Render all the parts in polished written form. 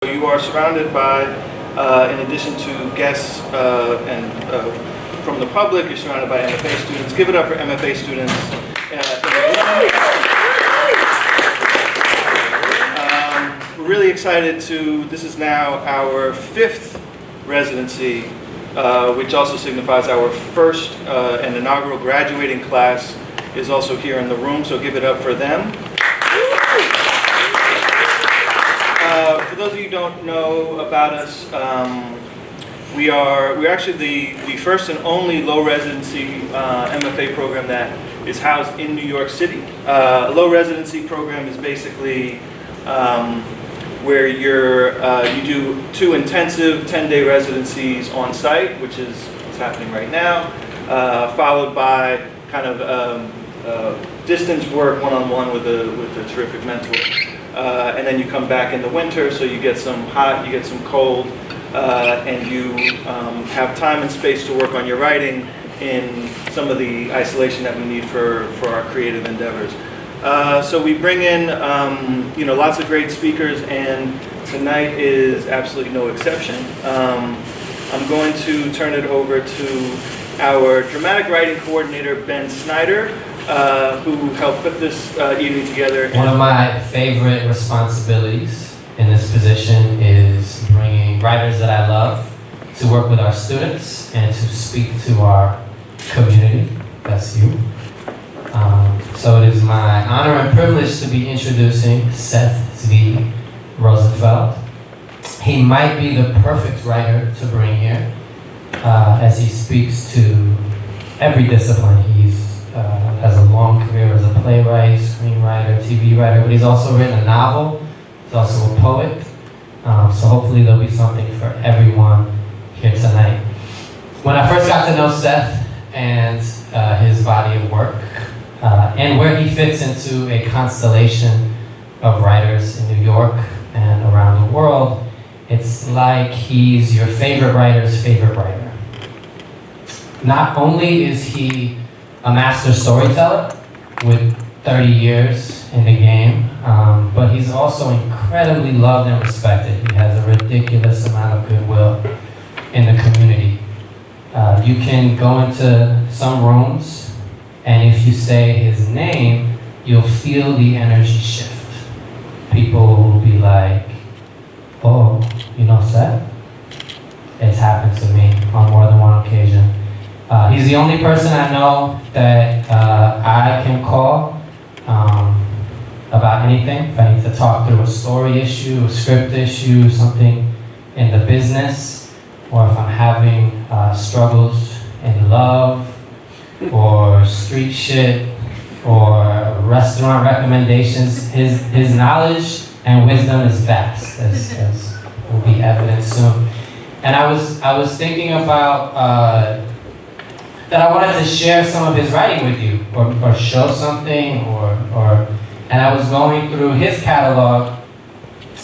You are surrounded by, in addition to guests from the public, you're surrounded by MFA students. Give it up for MFA students. We're really excited this is now our 5th residency, which also signifies our first and inaugural graduating class is also here in the room, so give it up for them. For those of you who don't know about us, we're actually the first and only low residency MFA program that is housed in New York City. A low residency program is basically where you do 2 intensive 10-day residencies on site, which is what's happening right now, followed by kind of distance work one-on-one with a terrific mentor. And then you come back in the winter, so you get some hot, you get some cold, and you have time and space to work on your writing in some of the isolation that we need for our creative endeavors. So we bring in lots of great speakers, and tonight is absolutely no exception. I'm going to turn it over to our dramatic writing coordinator, Ben Snyder, who helped put this evening together. One of my favorite responsibilities in this position is bringing writers that I love to work with our students and to speak to our community. That's you. So it is my honor and privilege to be introducing Seth Zvi Rosenfeld. He might be the perfect writer to bring here, as he speaks to every discipline. Has a long career as a playwright, screenwriter, TV writer, but he's also written a novel. He's also a poet. So hopefully there'll be something for everyone here tonight. When I first got to know Seth and his body of work, and where he fits into a constellation of writers in New York and around the world, it's like he's your favorite writer's favorite writer. Not only is he a master storyteller with 30 years in the game, but he's also incredibly loved and respected. He has a ridiculous amount of goodwill in the community. You can go into some rooms, and if you say his name, you'll feel the energy shift. People will be like, oh, you know Seth? It's happened to me on more than one occasion. He's the only person I know that I can call about anything. If I need to talk through a story issue, a script issue, something in the business, or if I'm having struggles in love, or street shit, or restaurant recommendations, his knowledge and wisdom is vast, as will be evident soon. And I was thinking about that I wanted to share some of his writing with you, or show something, and I was going through his catalog.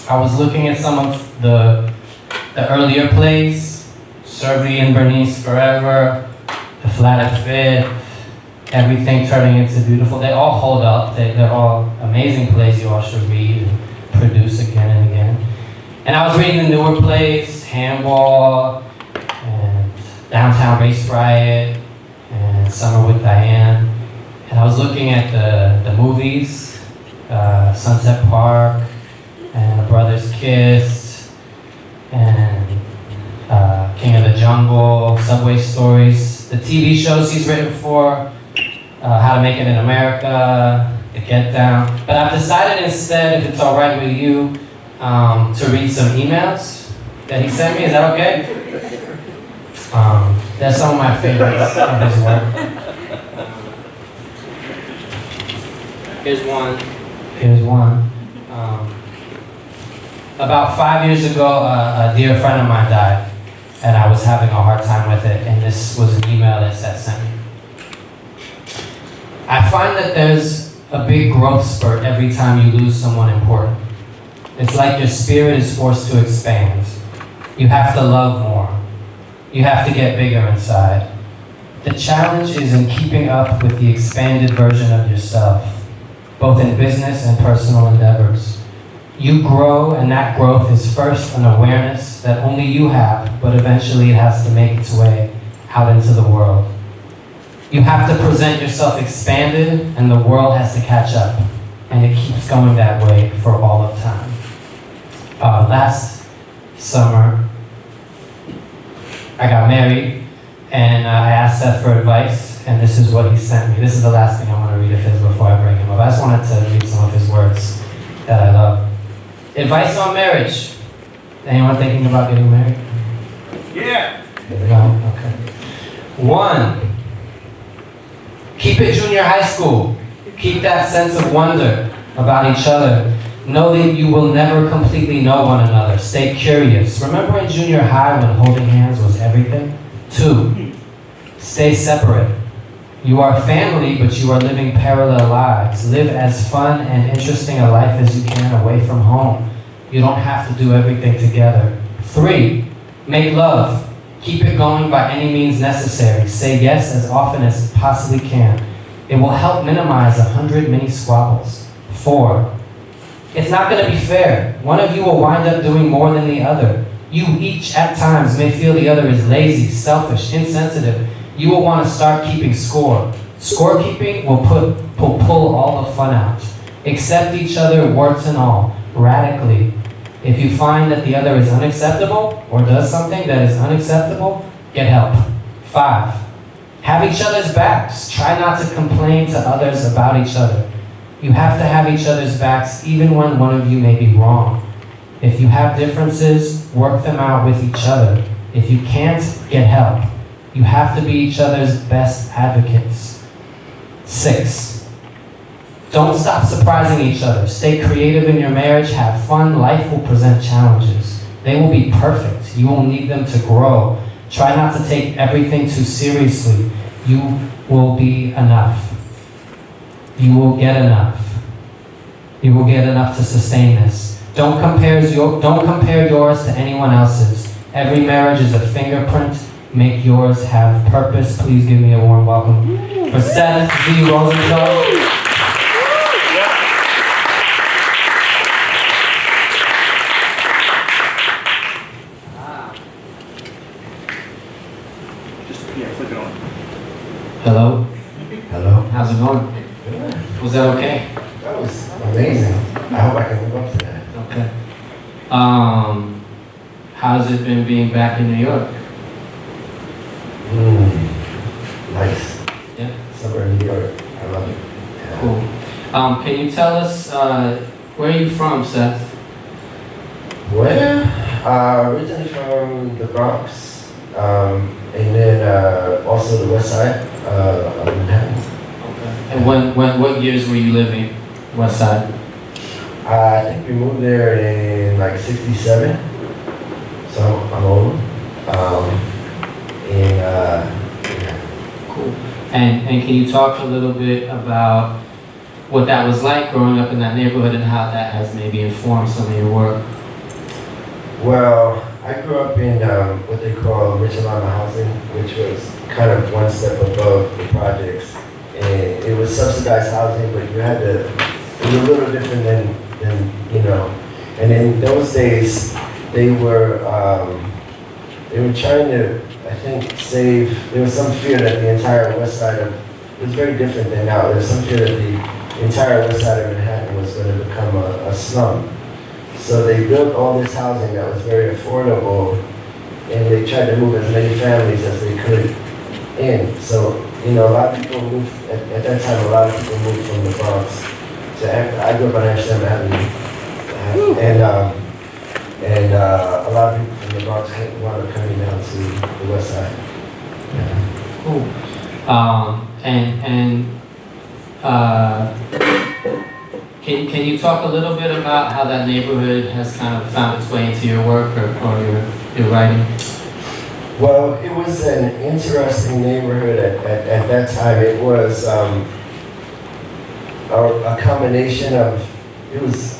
I was looking at some of the earlier plays, Survey and Bernice Forever, The Flat at Fifth, Everything Turning Into Beautiful. They all hold up. They're all amazing plays you all should read and produce again and again. And I was reading the newer plays, Handball, and Downtown Race Riot, and Summer with Diane, and I was looking at the movies, Sunset Park, and A Brother's Kiss, and King of the Jungle, Subway Stories, the TV shows he's written for, How to Make It in America, The Get Down. But I've decided instead, if it's all right with you, to read some emails that he sent me. Is that okay? That's some of my favorites of his work. Here's one. About 5 years ago, a dear friend of mine died, and I was having a hard time with it, and this was an email that Seth sent me. I find that there's a big growth spurt every time you lose someone important. It's like your spirit is forced to expand. You have to love more. You have to get bigger inside. The challenge is in keeping up with the expanded version of yourself, both in business and personal endeavors. You grow, and that growth is first an awareness that only you have, but eventually it has to make its way out into the world. You have to present yourself expanded, and the world has to catch up. And it keeps going that way for all of time. Last summer, I got married, and I asked Seth for advice, and this is what he sent me. This is the last thing I want to read of his before I bring him up. I just wanted to read some of his words that I love. Advice on marriage. Anyone thinking about getting married? Yeah. There we go. Okay. 1, keep it junior high school. Keep that sense of wonder about each other. Know that you will never completely know one another. Stay curious. Remember in junior high when holding hands was everything? 2, stay separate. You are family, but you are living parallel lives. Live as fun and interesting a life as you can away from home. You don't have to do everything together. 3, make love. Keep it going by any means necessary. Say yes as often as you possibly can. It will help minimize 100 mini squabbles. 4, it's not going to be fair. One of you will wind up doing more than the other. You each at times may feel the other is lazy, selfish, insensitive. You will want to start keeping score. Scorekeeping will pull all the fun out. Accept each other, warts and all, radically. If you find that the other is unacceptable or does something that is unacceptable, get help. 5, have each other's backs. Try not to complain to others about each other. You have to have each other's backs even when one of you may be wrong. If you have differences, work them out with each other. If you can't, get help. You have to be each other's best advocates. 6, don't stop surprising each other. Stay creative in your marriage. Have fun. Life will present challenges. They will be perfect. You will need them to grow. Try not to take everything too seriously. You will be enough. You will get enough. You will get enough to sustain this. Don't compare yours to anyone else's. Every marriage is a fingerprint. Make yours have purpose. Please give me a warm welcome for Seth Zvi Rosenfeld. Click it on. Hello. Hello. How's it going? Good. Was that okay? That was amazing. I hope I can live up to that. Okay. How's it been being back in New York? Nice. Yeah. Summer in New York. I love it. Yeah. Cool. Can you tell us where are you from, Seth? Where? Originally from the Bronx, and then also the West Side of Manhattan. Okay. And what years were you living West Side? I think we moved there in like '67, so I'm old. Yeah. Cool. And can you talk a little bit about what that was like growing up in that neighborhood and how that has maybe informed some of your work? Well, I grew up in what they call rich Alana housing, which was kind of one step above the projects. And it was subsidized housing, but you had to, it was a little different than you know. And in those days, they were trying to, I think, there was some fear that the entire west side of, it was very different than now. There was some fear that the entire west side of Manhattan was going to become a slum. So they built all this housing that was very affordable, and they tried to move as many families as they could in. So, you know, a lot of people moved, at that time, a lot of people moved from the Bronx to, I grew up on Amsterdam Avenue, and a lot of people from the Bronx wound up coming down to the west side. Yeah. Cool. Can you talk a little bit about how that neighborhood has kind of found its way into your work or your writing? Well, it was an interesting neighborhood at that time. It was a combination of, it was,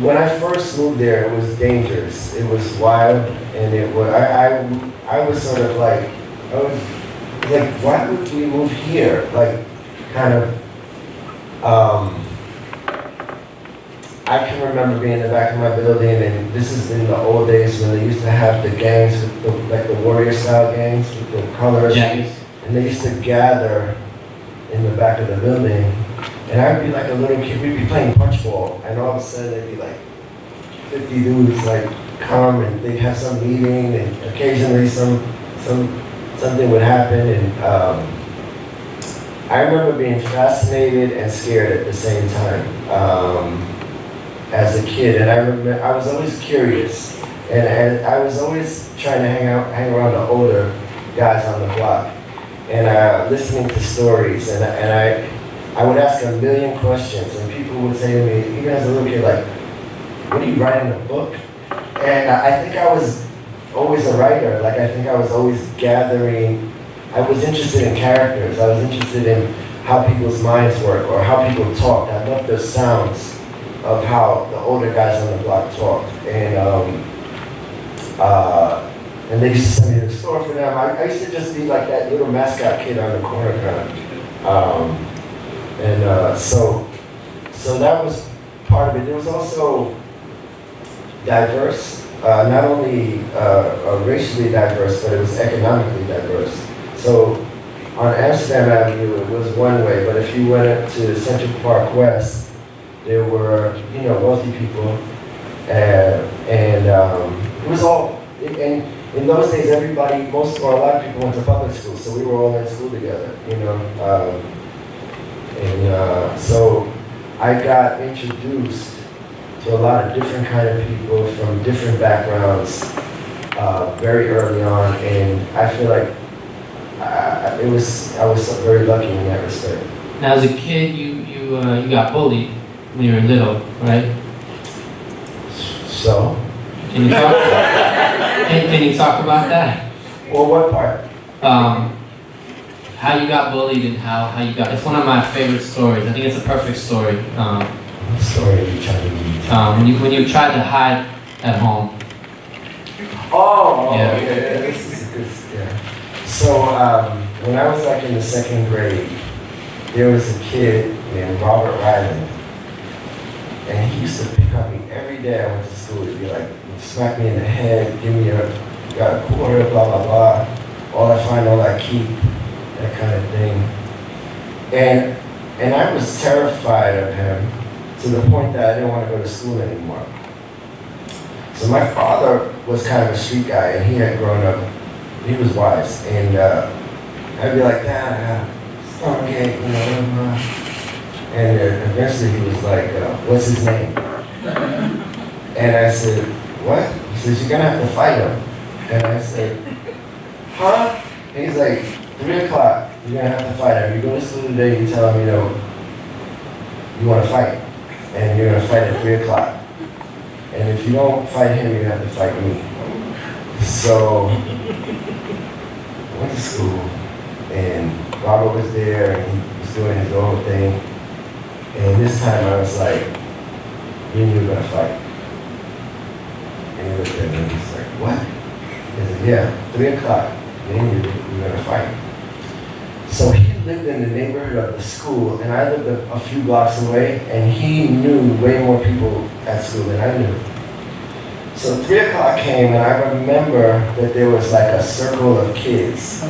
when I first moved there, it was dangerous. It was wild, and it was, I was sort of like, why would we move here? Like, kind of, I can remember being in the back of my building, and this is in the old days when they used to have the gangs, with like the warrior style gangs with the colors. Yes. And they used to gather in the back of the building. And I'd be like a little kid, we'd be playing punch ball, and all of a sudden there'd be like 50 dudes like come and they'd have some meeting, and occasionally something would happen. And I remember being fascinated and scared at the same time. As a kid, and I was always curious, and I was always trying to hang around the older guys on the block, and listening to stories, and I would ask a million questions, and people would say to me, even as a little kid, like, "What are you writing a book?" And I think I was always a writer. Like, I think I was always gathering. I was interested in characters. I was interested in how people's minds work or how people talked. I loved the sounds of how the older guys on the block talked, and they used to send me to the store for them. I used to just be like that little mascot kid on the corner kind of, so that was part of it. There was also diverse, not only racially diverse, but it was economically diverse. So on Amsterdam Avenue, it was one way, but if you went to Central Park West, there were, wealthy people, and it was all, and in those days, a lot of people went to public school, so we were all in school together, so I got introduced to a lot of different kind of people from different backgrounds very early on, and I feel like I was very lucky in that respect. Now, as a kid, you got bullied when you were little, right? So? Can you talk about that? Well, what part? How you got bullied and how you got. It's one of my favorite stories. I think it's a perfect story. What story are you trying to read? When you tried to hide at home. Oh, yeah. Yeah. This is a good. Yeah. So when I was like in the 2nd grade, there was a kid named Robert Ryland. And he used to pick on me every day I went to school. He'd be like, smack me in the head, give me got a quarter, blah, blah, blah. All I find, all I keep, that kind of thing. And I was terrified of him to the point that I didn't want to go to school anymore. So my father was kind of a street guy, and he had grown up, he was wise. And I'd be like, Dad, stop gay, And eventually he was like, what's his name? And I said, what? He says, you're gonna have to fight him. And I said, huh? And he's like, 3 o'clock, you're gonna have to fight him. You go to school today, you tell him, you wanna fight. And you're gonna fight at 3 o'clock. And if you don't fight him, you're gonna have to fight me. So, I went to school, and Robert was there, and he was doing his own thing. And this time I was like, me and you are gonna fight. And he looked at me and he's like, what? He said, yeah, 3 o'clock, me and you, we're gonna fight. So he lived in the neighborhood of the school, and I lived a few blocks away, and he knew way more people at school than I knew. So 3 o'clock came, and I remember that there was like a circle of kids,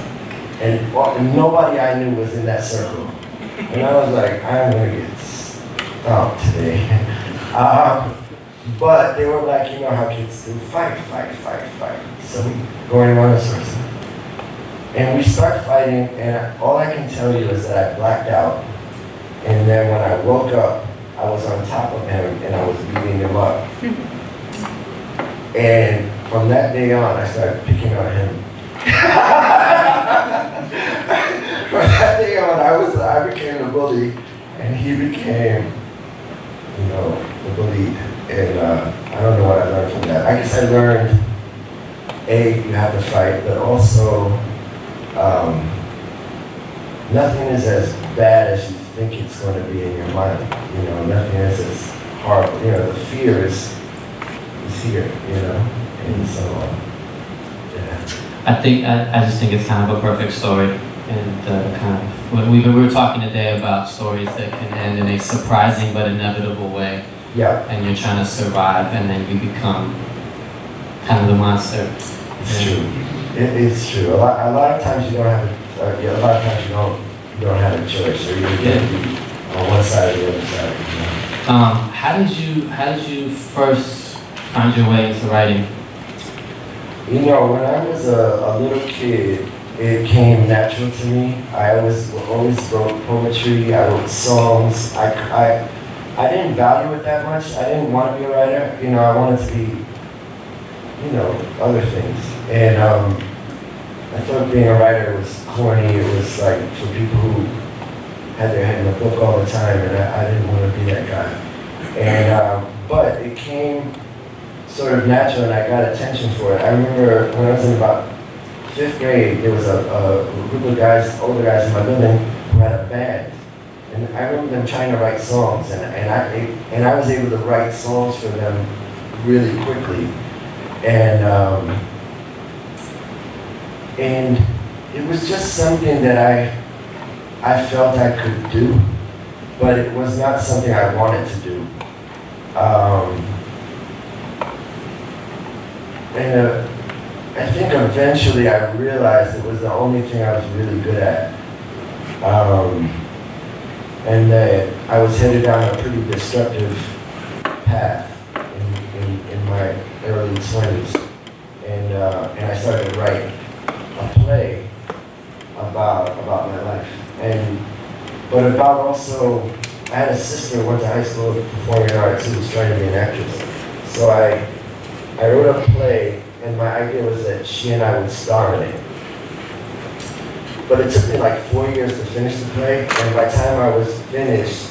and nobody I knew was in that circle. And I was like, I'm gonna get stomped today. But they were like, how kids do, fight. So we going around a circle. And we start fighting, and all I can tell you is that I blacked out. And then when I woke up, I was on top of him, and I was beating him up. And from that day on, I started picking on him. From that day on, I became the bully, and he became, the bullied. And I don't know what I learned from that. I guess I learned, you have to fight, but also, nothing is as bad as you think it's going to be in your mind. Nothing is as horrible. The fear is here, and so, yeah. I just think it's kind of a perfect story, and we were talking today about stories that can end in a surprising but inevitable way. Yeah, and you're trying to survive, and then you become kind of the monster. it's true. It's true. A lot of times you don't have a lot of times you don't have a choice, or you're going to be on one side or the other side. You know? How did you first find your way into writing? You know, when I was a little kid, it came natural to me. I always wrote poetry. I wrote songs. I didn't value it that much. I didn't want to be a writer. You know, I wanted to be, you know, other things. And I thought being a writer was corny. It was like for people who had their head in a book all the time, and I didn't want to be that guy. And but it came sort of natural, and I got attention for it. I remember when I was in about 5th grade, there was a group of guys, older guys in my building, who had a band. And I remember them trying to write songs, and I was able to write songs for them really quickly. And it was just something that I felt I could do, but it was not something I wanted to do. I think eventually I realized it was the only thing I was really good at. And that I was headed down a pretty destructive path in my early 20s. And I started to write a play about my life. But about also, I had a sister who went to high school of performing arts who was trying to be an actress. So I wrote a play, and my idea was that she and I would star in it. But it took me like 4 years to finish the play, and by the time I was finished,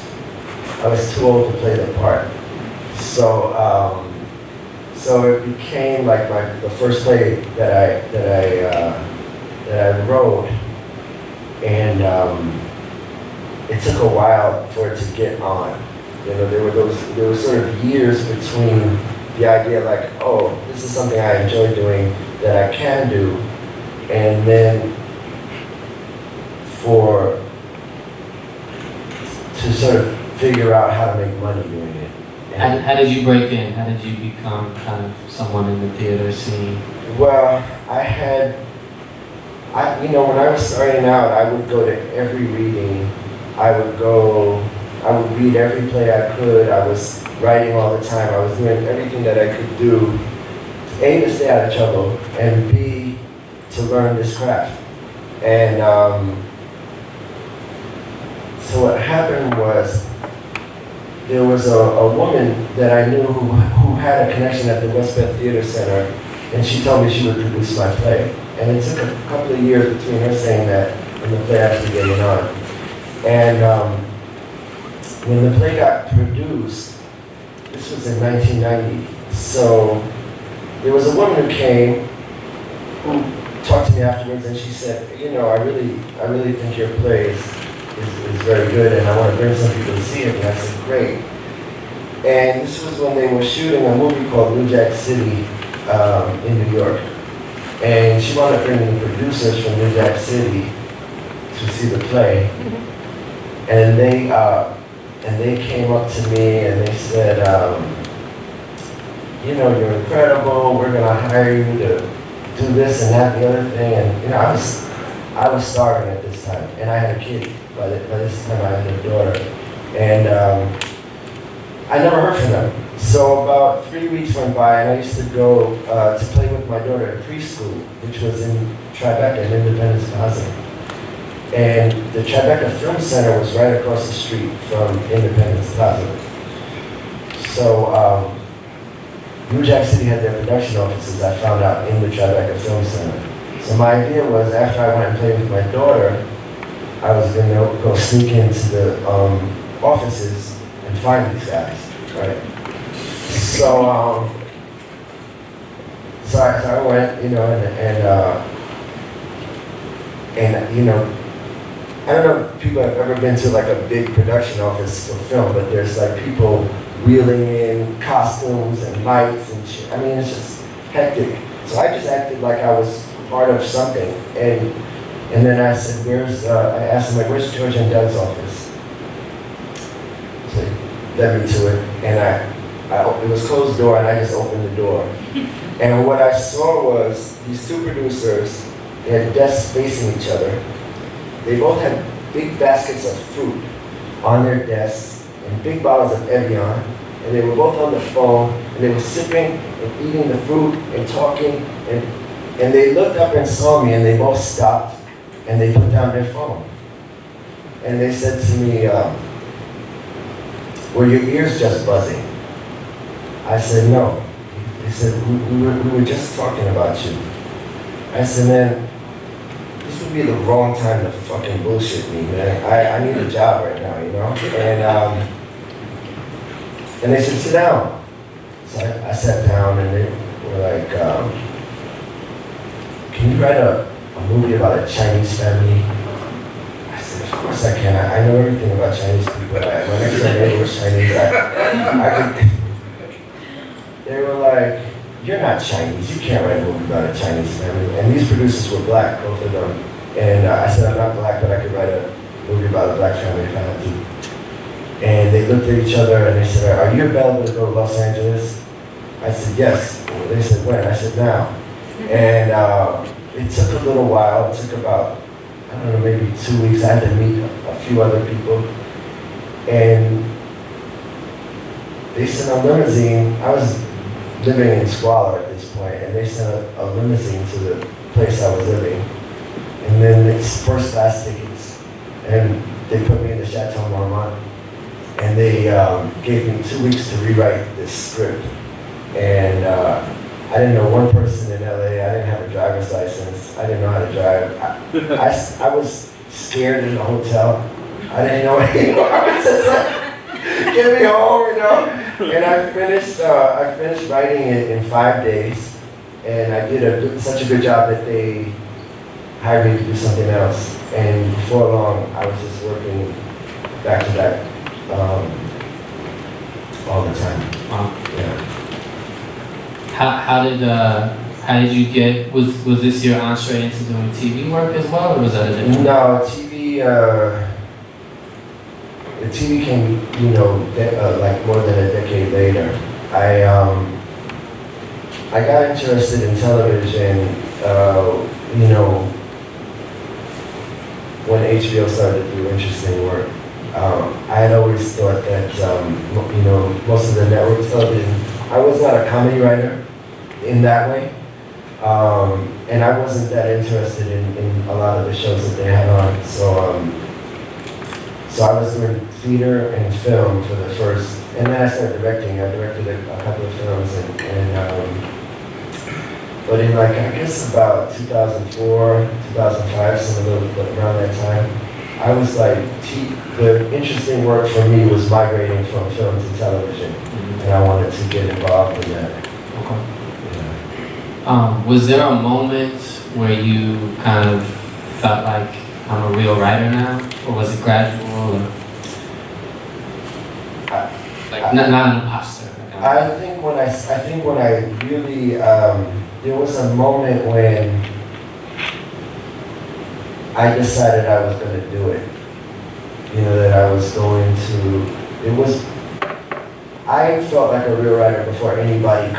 I was too old to play the part. So it became like the first play that I wrote, and it took a while for it to get on. You know, there were sort of years between the idea like, oh, this is something I enjoy doing that I can do, and then to sort of figure out how to make money doing it. How did you break in? How did you become kind of someone in the theater scene? Well, you know, when I was starting out, I would go to every reading. I would read every play I could. I was writing all the time. I was doing everything that I could do, A, to stay out of trouble, and B, to learn this craft. And so what happened was, there was a woman that I knew who had a connection at the West Bend Theater Center, and she told me she would produce my play. And it took a couple of years between her saying that and the play actually getting on. And when the play got produced, this was in 1990, so there was a woman who came who talked to me afterwards, and she said, you know, I really think your play is very good, and I want to bring some people to see it. And I said, great. And this was when they were shooting a movie called New Jack City in New York. And she wanted to bring in the producers from New Jack City to see the play. And they came up to me and they said, you know, you're incredible. We're going to hire you to do this and that and the other thing. And you know, I was starving at this time, and I had a kid. By this time, I had a daughter, and I never heard from them. So about 3 weeks went by, and I used to go to play with my daughter at preschool, which was in Tribeca, in Independence Plaza. And the Tribeca Film Center was right across the street from Independence Plaza. So New Jack City had their production offices, I found out, in the Tribeca Film Center. So my idea was, after I went and played with my daughter, I was going to go sneak into the offices and find these guys, right? So I went, you know, and you know, I don't know if people have ever been to like a big production office for film, but there's like people wheeling in costumes and lights and shit. I mean, it's just hectic. So I just acted like I was part of something, and then I said, I asked him, like, where's George and Doug's office? So led me to it, and it was closed door, and I just opened the door. And what I saw was these two producers, they had desks facing each other. They both had big baskets of fruit on their desks and big bottles of Evian, and they were both on the phone, and they were sipping and eating the fruit and talking, and they looked up and saw me, and they both stopped, and they put down their phone. And they said to me, were your ears just buzzing? I said, no. They said, we were just talking about you. I said, man, this would be the wrong time to fucking bullshit me, man. I need a job right now, you know? And they said, sit down. So I sat down, and they were like, can you write a movie about a Chinese family? I said, of course I can. I know everything about Chinese people. My next door neighbor was Chinese. I could. They were like, you're not Chinese. You can't write a movie about a Chinese family. And these producers were black, both of them. And I said, I'm not black, but I could write a movie about a black family if I had to. And they looked at each other and they said, are you available to go to Los Angeles? I said, yes. And they said, when? I said, now. And it took a little while. It took about, I don't know, maybe 2 weeks. I had to meet a few other people. And they sent a limousine. I was living in squalor at this point, and they sent a limousine to the place I was living. And then it's first class tickets. And they put me in the Chateau Marmont. And they gave me 2 weeks to rewrite this script. And I didn't know one person in LA. I didn't have a driver's license. I didn't know how to drive. I was scared in the hotel. I didn't know anything. I was just like, get me home, you know? And I finished writing it in 5 days. And I did such a good job that they hired me to do something else. And before long, I was just working back to back all the time. Wow. Yeah. How did you get, was this your entree into doing TV work as well, or was that a different? No, the TV came, you know, like more than a decade later. I got interested in television, you know, when HBO started to do interesting work. I had always thought that, you know, most of the network television, I was not a comedy writer in that way. And I wasn't that interested in a lot of the shows that they had on. So I was doing theater and film for the first, and then I started directing. I directed a couple of films, but in like, I guess about 2004, 2005, around that time, I was like, the interesting work for me was migrating from film to television, and I wanted to get involved in that. Okay. Yeah. Was there a moment where you kind of felt like, I'm a real writer now, or was it gradual? Or not an imposter. I think when I really, there was a moment when I decided I was going to do it. You know, that I was going to, I felt like a real writer before anybody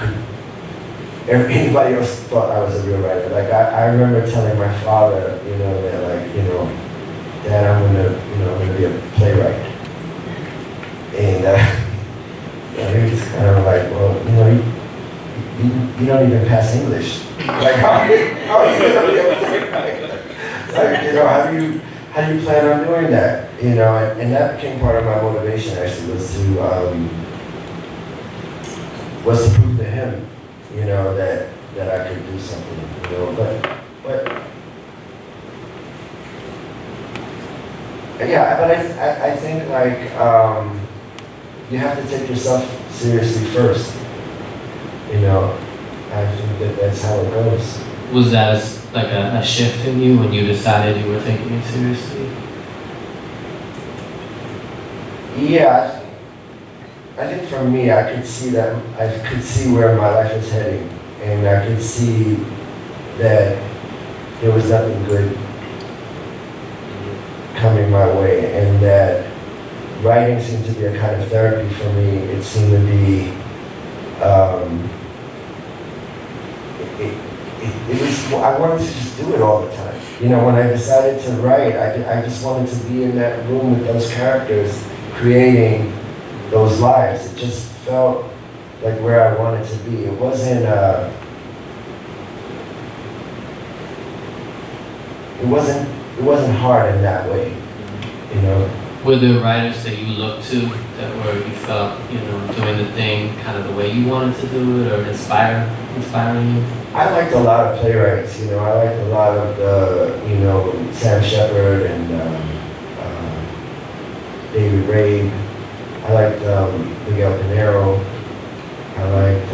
else thought I was a real writer. Like, I remember telling my father, you know, that like, you know, Dad, I'm gonna be a playwright. And he was kind of like, well, you know, you don't even pass English. Like, how are you gonna be a playwright? Like, you know, how do you plan on doing that? You know, and that became part of my motivation actually, was to prove to him, you know, that I could do something, you know, but yeah, but I think like, you have to take yourself seriously first, you know. I think that's how it goes. Was that like a shift in you when you decided you were taking it seriously? Yeah, I think for me, I could see where my life was heading, and I could see that there was nothing good coming my way, and that writing seemed to be a kind of therapy for me. It seemed to be, it was, I wanted to just do it all the time. You know, when I decided to write, I just wanted to be in that room with those characters, creating those lives. It just felt like where I wanted to be. It wasn't hard in that way, you know. Were there writers that you looked to that were, you felt, you know, doing the thing kind of the way you wanted to do it, or inspiring you? I liked a lot of playwrights, you know. I liked a lot of the, you know, Sam Shepard and David Rabe. I liked Miguel Pinero. I liked,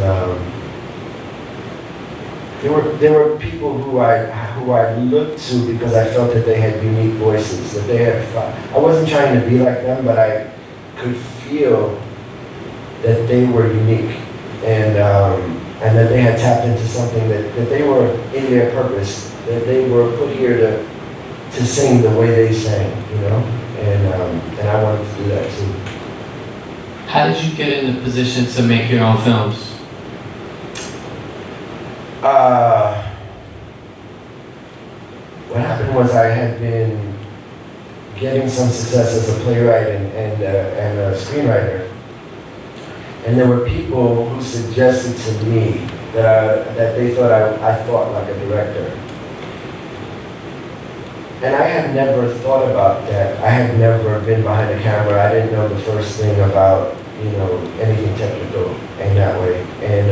there were people who I looked to because I felt that they had unique voices, that they had, I wasn't trying to be like them, but I could feel that they were unique, and that they had tapped into something, that they were in their purpose, that they were put here to sing the way they sang, you know, and I wanted to do that too. How did you get in the position to make your own films? What happened was I had been getting some success as a playwright and a screenwriter, and there were people who suggested to me that they thought I thought like a director. And I had never thought about that. I had never been behind a camera. I didn't know the first thing about, you know, anything technical in that way. And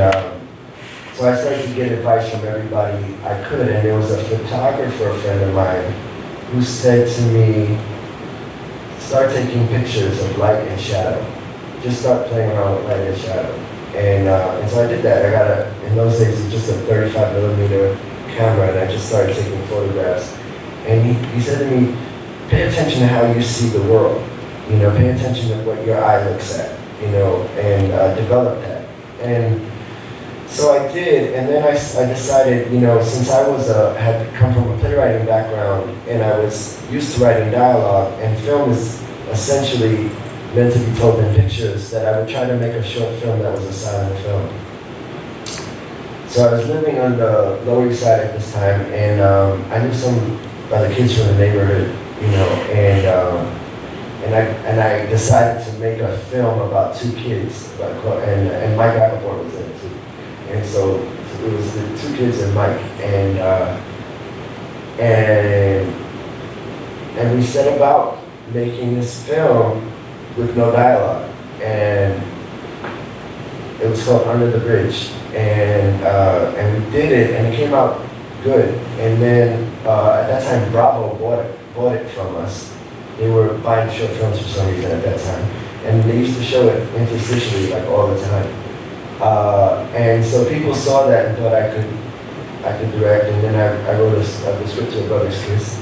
so I started to get advice from everybody I could, and there was a photographer friend of mine who said to me, start taking pictures of light and shadow. Just start playing around with light and shadow. And so I did that. I got in those days, it was just a 35mm camera, and I just started taking photographs. And he said to me, pay attention to how you see the world. You know, pay attention to what your eye looks at, you know, and develop that. And so I did, and then I decided, you know, since I had come from a playwriting background, and I was used to writing dialogue, and film is essentially meant to be told in pictures, that I would try to make a short film that was a silent film. So I was living on the Lower East Side at this time, and I knew some other kids from the neighborhood, you know, and I decided to make a film about two kids, and Mike Rappaport was in it too. And so it was the two kids and Mike, and we set about making this film with no dialogue, and it was called Under the Bridge, and we did it, and it came out good. And then at that time, Bravo bought it from us. They were buying short films for some reason at that time, and they used to show it interstitially, like, all the time. And so people saw that and thought I could direct, and then I wrote the script to A Brother's Kiss,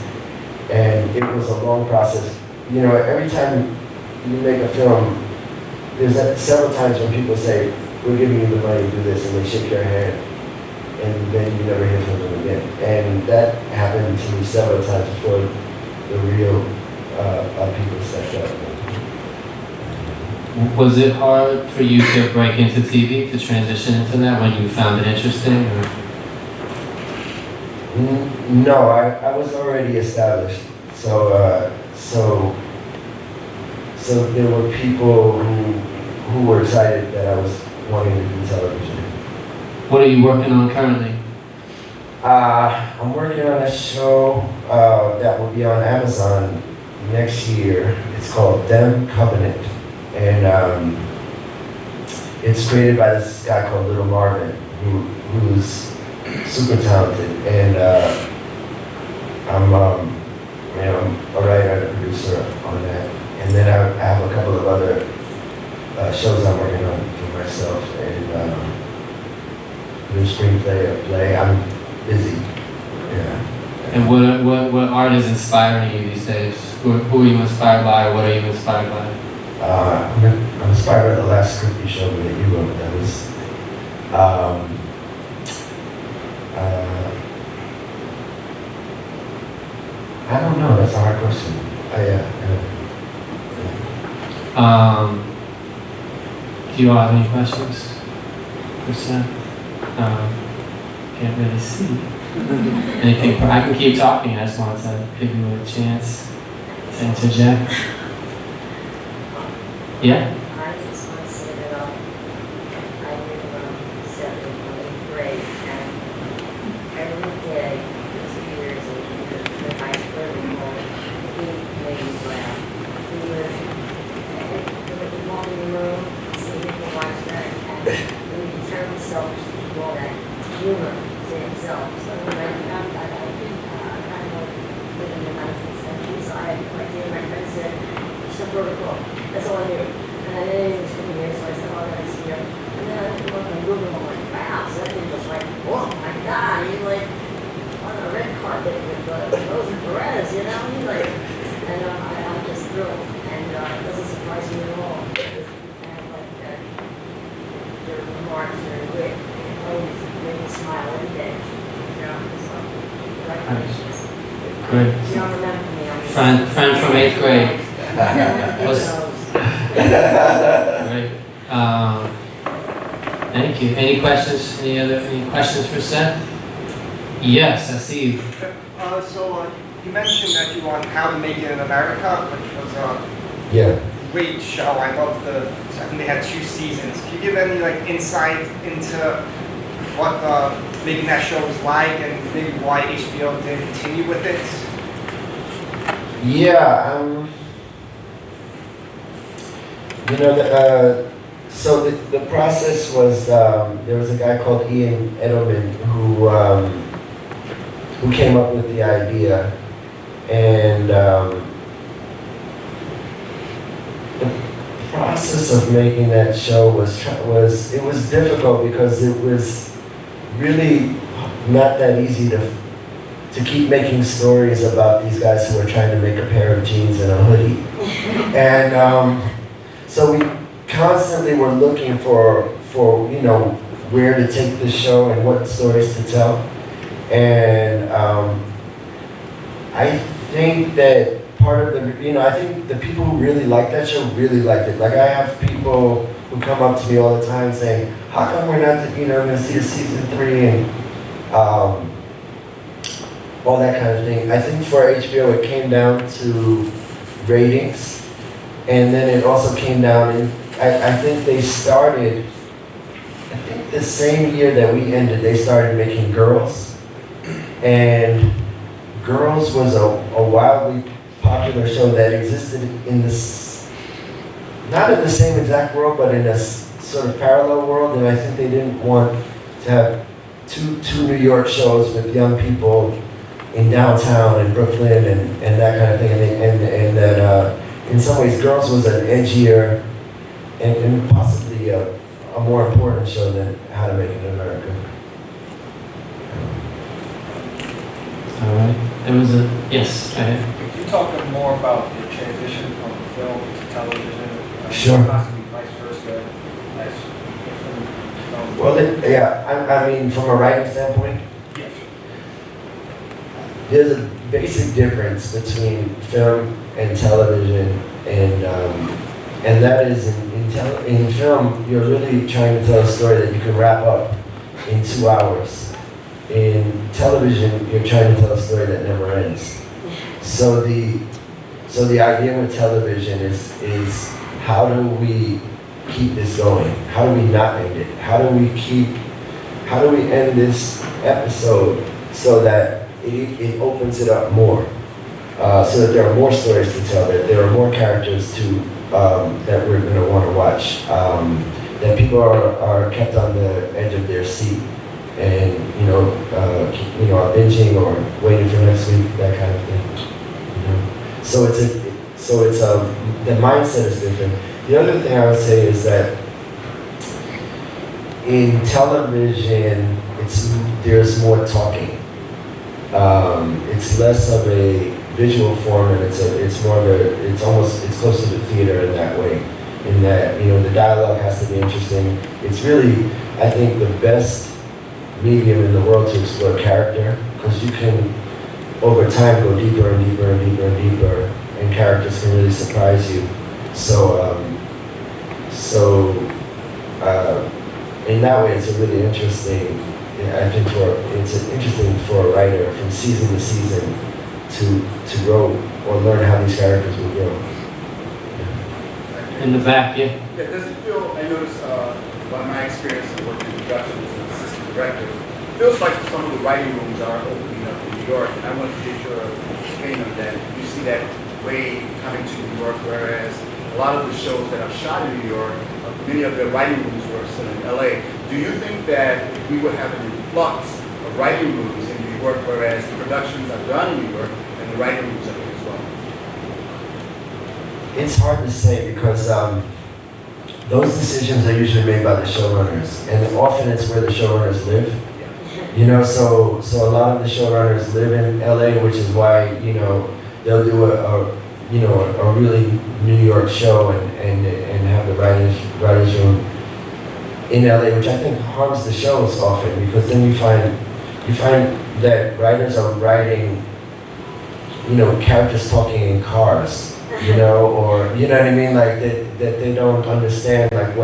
and it was a long process. You know, every time you make a film, there's several times when people say, we're giving you the money to do this, and they shake your hand, and then you never hear from them again. And that happened to me several times before the real people stepped up. Was it hard for you to break into TV, to transition into that when you found it interesting? Or? No, I was already established. So there were people who were excited that I was wanting to do television. What are you working on currently? I'm working on a show that will be on Amazon next year. It's called Dem Covenant. And it's created by this guy called Little Marvin, who's super talented. And I'm a writer and a producer on that. And then I have a couple of other shows I'm working on for myself. And new screenplay, a play. I'm busy. Yeah. And what art is inspiring you these days? Who are you inspired by? What are you inspired by? I'm inspired by the last script you showed me that you wrote. That was, I don't know. That's a hard question. Do you all have any questions for Seth? Can't really see. Anything? I can keep talking. I just wanted to give you a chance to interject. Yeah? I just want to say that I did Seth in 8th grade, and every day, for 2 years, in the high school, he made me laugh. He would walk in the room, see people watch that, and he would turn himself to all that humor to himself. So when I found that, I did kind of live in the 19th century, so I had no idea. My friend said, "It's a protocol." That's all I knew. And I didn't even speak English, so I said, "Oh, that's here." And then I looked on Google, and I'm like, wow, so that thing was like, oh my God, he's like on a red carpet with those Berettas, you know? He's like, and I'm just thrilled, and it doesn't surprise me at all. Because kind of like your remarks, your wit, always make me smile every day. You know, so congratulations. Good. You don't remember me, I'm Friend from 8th grade. Great. Thank you. Any questions? Any questions for Seth? Yes, I see you. So you mentioned that you want How to Make It in America, which was a Yeah. great show. I love I think they had 2 seasons. Can you give any insight into what making that show was like, and maybe why HBO didn't continue with it? Yeah, so the process was, there was a guy called Ian Edelman who came up with the idea, and the process of making that show was difficult because it was really not that easy to keep making stories about these guys who are trying to make a pair of jeans and a hoodie. And so we constantly were looking for where to take the show and what stories to tell. And I think that part of I think the people who really liked that show really liked it. Like, I have people who come up to me all the time saying, how come we're not, going to see a season 3 and all that kind of thing. I think for HBO it came down to ratings, and then it also came down, and I think they started, the same year that we ended, they started making Girls, and Girls was a wildly popular show that existed in this, not in the same exact world, but in a sort of parallel world, and I think they didn't want to have two New York shows with young people in downtown and Brooklyn and that kind of thing, and that in some ways Girls was an edgier and possibly a more important show than How to Make It in America. All right. There was a yes. Go ahead. Could you talk more about the transition from film to television? Sure. Possibly vice versa. From film. Well, I mean, from a writing standpoint, Yes. there's a basic difference between film and television, and that is in film, you're really trying to tell a story that you can wrap up in 2 hours. In television, you're trying to tell a story that never ends. So the idea with television is how do we keep this going? How do we not end it? How do we end this episode so that it opens it up more? So that there are more stories to tell, that there are more characters that we're going to want to watch, that people are kept on the edge of their seat, and are binging or waiting for next week, that kind of thing. So the mindset is different. The other thing I would say is that in television, there's more talking. It's less of a visual form, and it's close to the theater in that way. In that the dialogue has to be interesting. It's really, I think, the best medium in the world to explore character, because you can over time go deeper and deeper and deeper and deeper, and characters can really surprise you. In that way, it's a really interesting. I think it's interesting for a writer from season to season to grow or learn how these characters will grow. In the back, yeah. Yeah, does it feel, I noticed one of my experiences working in production as an assistant director, it feels like some of the writing rooms are opening up in New York, and I want to get your opinion on that. You see that wave coming to New York, whereas a lot of the shows that are shot in New York, many of the writing rooms were still in LA. Do you think that if we would have an influx of writing rooms in New York, whereas the productions are done in New York and the writing rooms are here as well? It's hard to say because those decisions are usually made by the showrunners, and often it's where the showrunners live. You know, so a lot of the showrunners live in LA, which is why they'll do a really New York show and have the writers room in LA, which I think harms the shows often because then you find that writers are writing characters talking in cars. Or you know what I mean, like that they don't understand like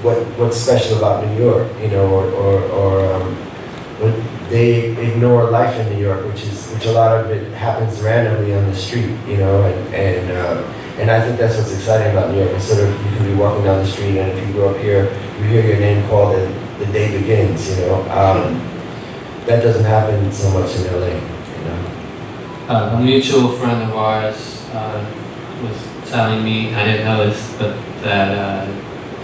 what's special about New York, or they ignore life in New York, which a lot of it happens randomly on the street, and I think that's what's exciting about New York. It's sort of you can be walking down the street and if you grow up here, you hear your name called and the day begins, That doesn't happen so much in LA, A mutual friend of ours was telling me, I didn't know this, but that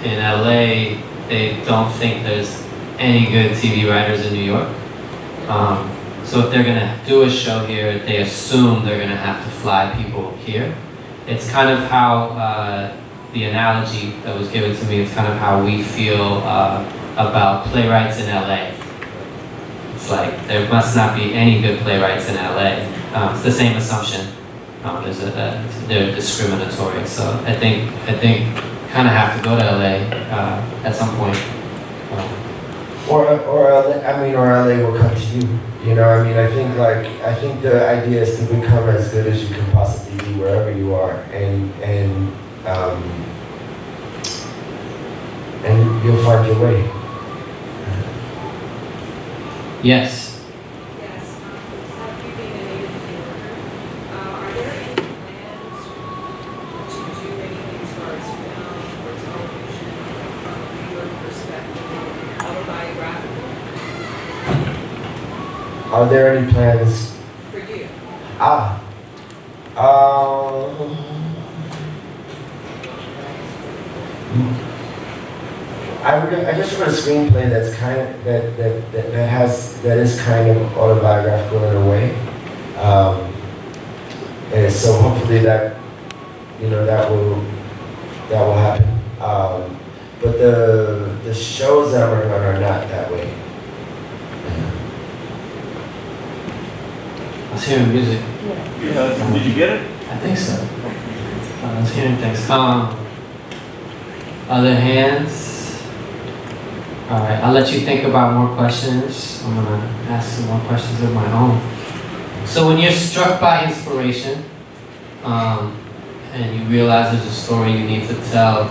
in LA, they don't think there's any good TV writers in New York. So if they're gonna do a show here, they assume they're gonna have to fly people here. It's kind of how the analogy that was given to me is kind of how we feel about playwrights in LA. It's like there must not be any good playwrights in LA. It's the same assumption. They're discriminatory. So I think kind of have to go to LA at some point. Or LA will come to you. I think the idea is to become as good as you can possibly be wherever you are, and you'll find your way. Yes. Yes, Seth, you being a native New Yorker, are there any plans to do anything as far as film or television from a New York perspective, autobiographical Are there any plans? for you? I just wrote a screenplay that's kind of that is kind of autobiographical in a way, and so hopefully that will happen. But the shows that I'm working on are not that way. I was hearing music. Yeah, did you get it? I think so. I was hearing things. Other hands? All right, I'll let you think about more questions. I'm gonna ask some more questions of my own. So when you're struck by inspiration, and you realize there's a story you need to tell,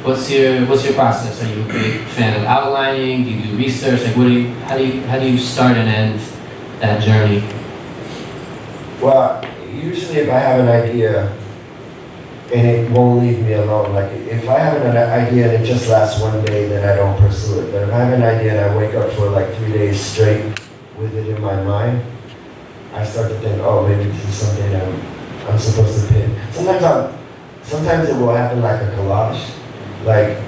what's your process? Are you a big fan of outlining? Do you do research? Like, how do you start and end that journey? Well, usually if I have an idea and it won't leave me alone, like if I have an idea and it just lasts one day, then I don't pursue it. But if I have an idea and I wake up for like 3 days straight with it in my mind, I start to think, oh, maybe this is something I'm supposed to pin. Sometimes it will happen like a collage. Like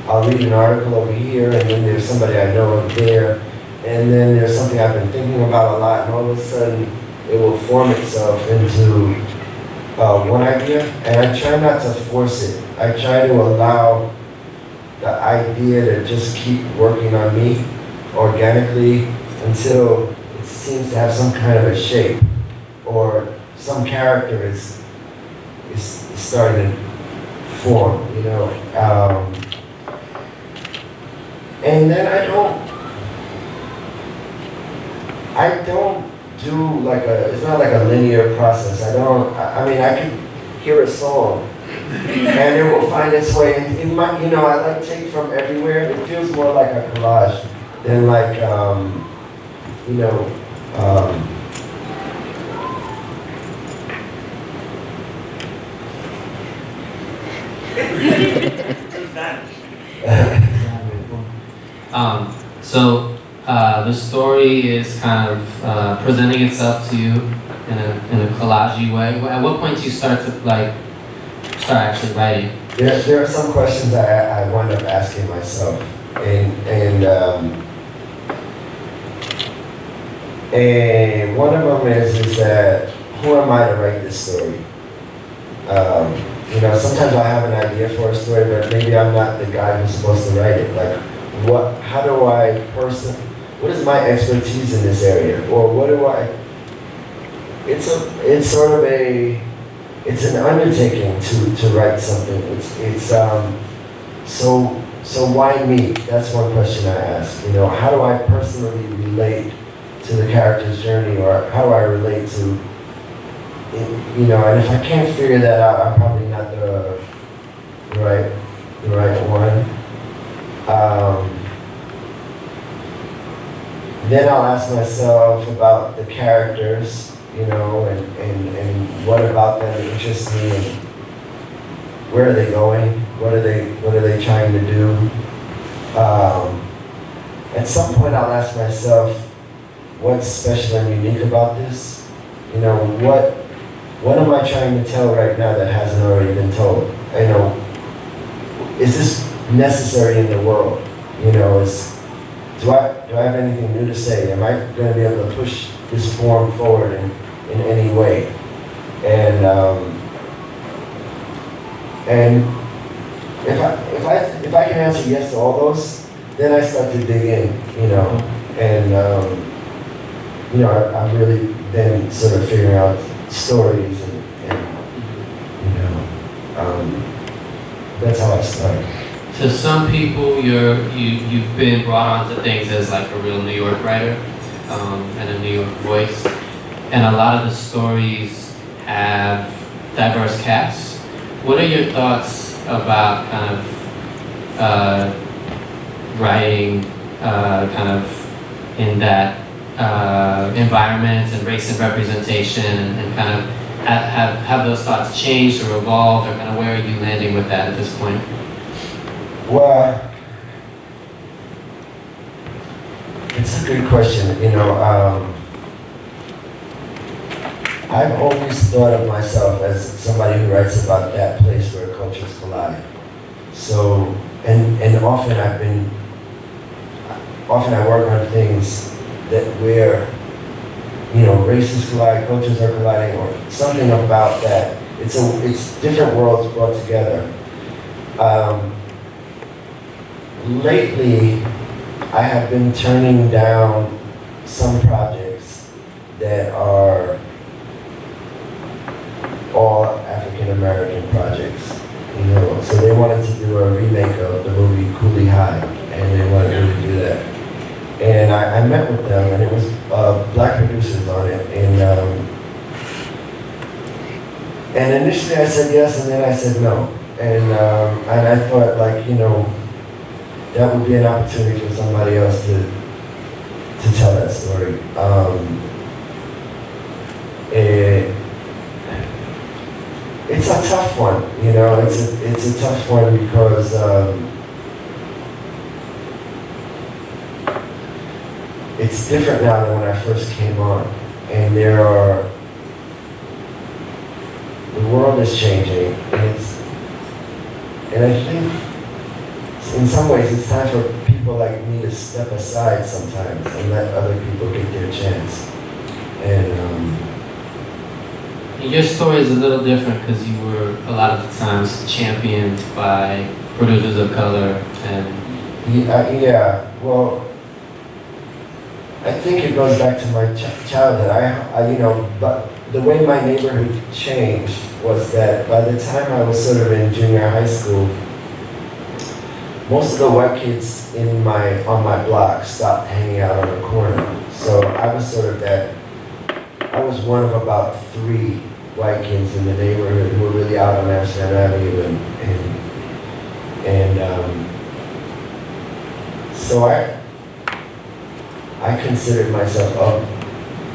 I'll read an article over here, and then there's somebody I know over there, and then there's something I've been thinking about a lot, and all of a sudden it will form itself into one idea, and I try not to force it. I try to allow the idea to just keep working on me organically until it seems to have some kind of a shape, or some character is starting to form, and then I don't do it's not like a linear process. I can hear a song And it will find its way. And it might, you know, I like take from everywhere. It feels more like a collage than like, you know, The story is kind of presenting itself to you in a collagey way. At what point do you start to start actually writing? There are some questions I wind up asking myself, and one of them is that who am I to write this story? You know, sometimes I have an idea for a story, but maybe I'm not the guy who's supposed to write it. Like, what is my expertise in this area? Or what do I, it's an undertaking to write something. So why me? That's one question I ask. You know, how do I personally relate to the character's journey, or how do I relate to, you know, and if I can't figure that out, I'm probably not the right one. Then I'll ask myself about the characters, you know, and what about them interests me, and where are they going? What are they trying to do? At some point I'll ask myself, what's special and unique about this? You know, what am I trying to tell right now that hasn't already been told? You know, is this necessary in the world? You know, do I have anything new to say? Am I going to be able to push this form forward in any way? And if I can answer yes to all those, then I start to dig in, you know, and you know, I'm really then sort of figuring out stories and you know, that's how I start. To some people, you've been brought onto things as like a real New York writer and a New York voice, and a lot of the stories have diverse casts. What are your thoughts about kind of writing kind of in that environment and race and representation, and kind of have those thoughts changed or evolved, or kind of where are you landing with that at this point? Well, it's a good question. You know, I've always thought of myself as somebody who writes about that place where cultures collide. So, and often I work on things that where, you know, races collide, cultures are colliding, or something about that. It's different worlds brought together. Lately, I have been turning down some projects that are all African American projects. You know, so they wanted to do a remake of the movie Coolie High, and they wanted me to do that. And I met with them, and it was black producers on it, and initially I said yes, and then I said no, and I thought, like, you know, that would be an opportunity for somebody else to tell that story. It's a tough one, you know. It's a tough one because it's different now than when I first came on, and the world is changing, and I think in some ways it's time for people like me to step aside sometimes and let other people get their chance. And your story is a little different because you were a lot of the times championed by producers of color and. Yeah. Well, I think it goes back to my childhood. I you know, but the way my neighborhood changed was that by the time I was sort of in junior high school, most of the white kids on my block stopped hanging out on the corner. So I was sort of I was one of about 3 white kids in the neighborhood who were really out on Amsterdam Avenue, so I considered myself of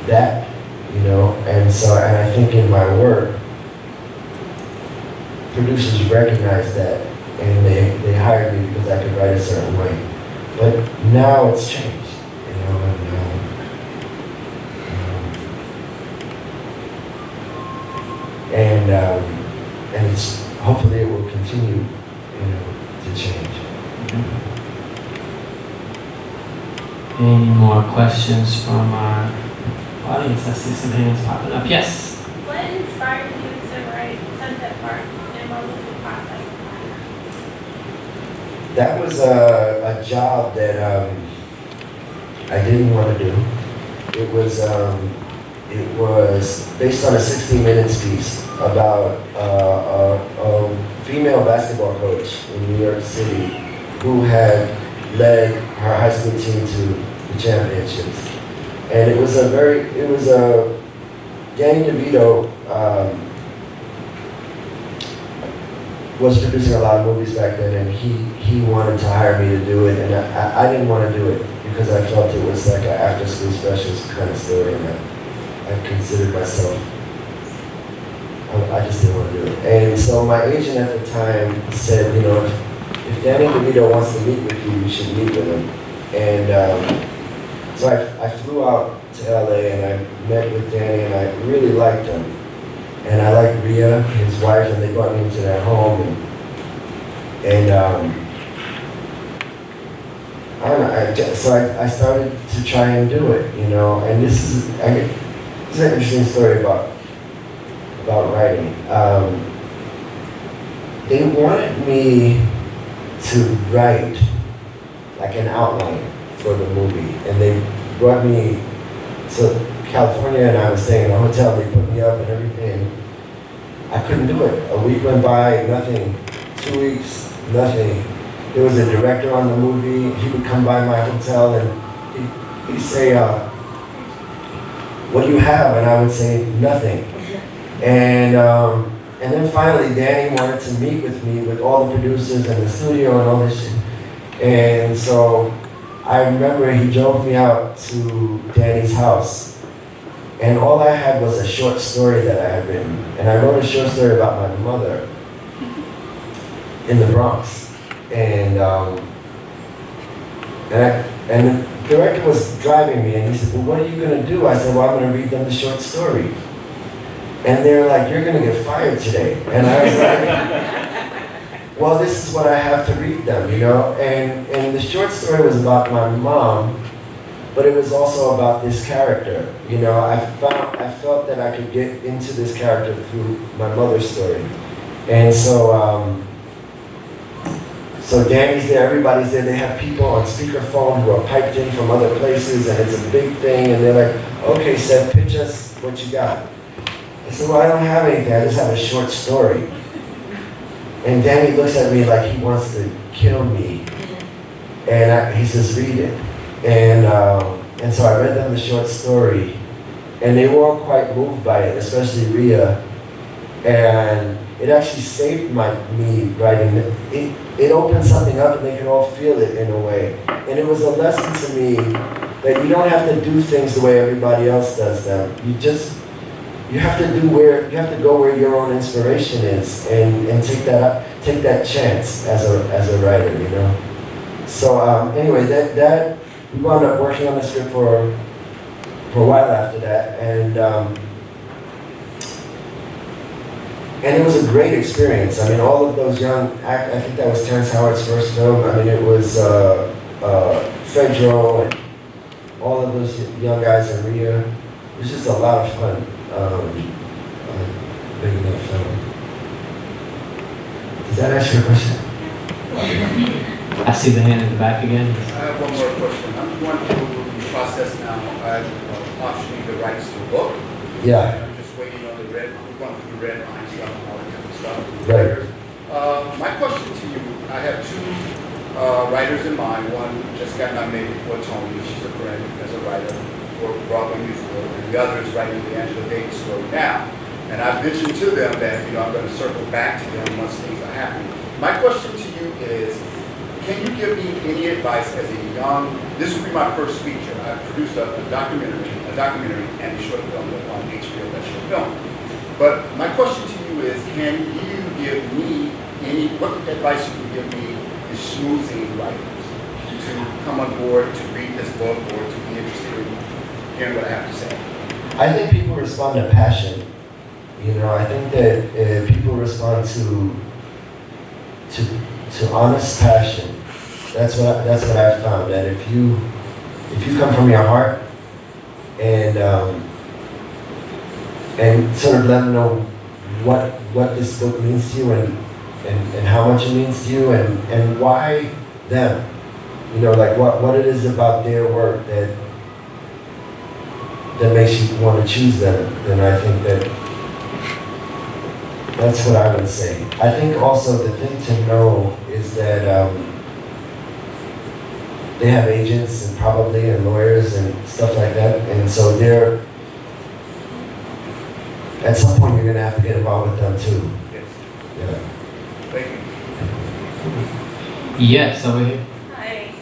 that, you know, and I think in my work, producers recognized that, and they hired me because I could write a certain way. But now it's changed, you know, and it's hopefully it will continue, you know, to change. Any more questions from our audience? I see some hands popping up. Yes. What inspired you to write Sunset Park, and what was the process of That was a job that I didn't want to do. It was based on a 60 Minutes piece about a female basketball coach in New York City who had led her high school team to the championships. And it was Danny DeVito was producing a lot of movies back then, and he wanted to hire me to do it, and I didn't want to do it because I felt it was like an after-school specials kind of story, and I considered myself, I just didn't want to do it. And so my agent at the time said, you know, if Danny DeVito wants to meet with you, you should meet with him. And so I flew out to LA and I met with Danny, and I really liked him. And I liked Rhea, his wife, and they brought me into their home. And I don't know, so I started to try and do it, you know. And this is an interesting story about writing. They wanted me to write like an outline for the movie, and they brought me to California, and I was staying in a hotel. They put me up and everything. I couldn't do it. A week went by, nothing. 2 weeks, nothing. There was a director on the movie. He would come by my hotel and he'd say, "What do you have?" And I would say, "Nothing." And then finally, Danny wanted to meet with me with all the producers and the studio and all this shit. And so I remember he drove me out to Danny's house. And all I had was a short story that I had written. And I wrote a short story about my mother in the Bronx. And the director was driving me, and he said, "Well, what are you going to do?" I said, "Well, I'm going to read them the short story." And they're like, "You're going to get fired today." And I was like, "Well, this is what I have to read them, you know?" And the short story was about my mom, but it was also about this character. You know, I felt that I could get into this character through my mother's story. And so Danny's there, everybody's there. They have people on speakerphone who are piped in from other places, and it's a big thing. And they're like, "Okay, Seth, pitch us what you got." I said, "Well, I don't have anything. I just have a short story." And Danny looks at me like he wants to kill me. And he says, "Read it." And so I read them the short story, and they were all quite moved by it, especially Rhea. And it actually saved me writing it. It opened something up, and they could all feel it in a way. And it was a lesson to me that you don't have to do things the way everybody else does them. You have to go where your own inspiration is, and take that chance as a writer, you know. So anyway, that we wound up working on the script for a while after that, and it was a great experience. I mean, all of those young I think that was Terrence Howard's first film. I mean, it was Fedro and all of those young guys in Rhea. It was just a lot of fun. Making that film. Does that answer your question? I see the hand in the back again. I have one more question. I'm going through the process now as optioning the rights to the book. Yeah. I'm just waiting on we're going through the red line stuff and all that kind of stuff. Right. My question to you, I have two writers in mind. One just got nominated for Tony. She's a friend as a writer for Broadway musical. And the other is writing the Angela Davis story now. And I've mentioned to them that, I'm going to circle back to them once things are happening. My question to you is, can you give me any advice as a young, this will be my first feature. I produced a documentary and a short film on HBO, that short film. But my question to you is, can you give me what advice you can give me to schmoozing writers to come on board, to read this book, or to be interested in hearing what I have to say? I think people respond to passion. I think that people respond to honest passion. That's what I've found. That if you come from your heart and sort of let them know what this book means to you and how much it means to you and why them. Like what it is about their work that makes you want to choose them, then I think that's what I would say. I think also the thing to know is that they have agents and lawyers and stuff like that, and so at some point you're going to have to get involved with them too. Yes. Yeah. Thank you. Yes, over here. Hi,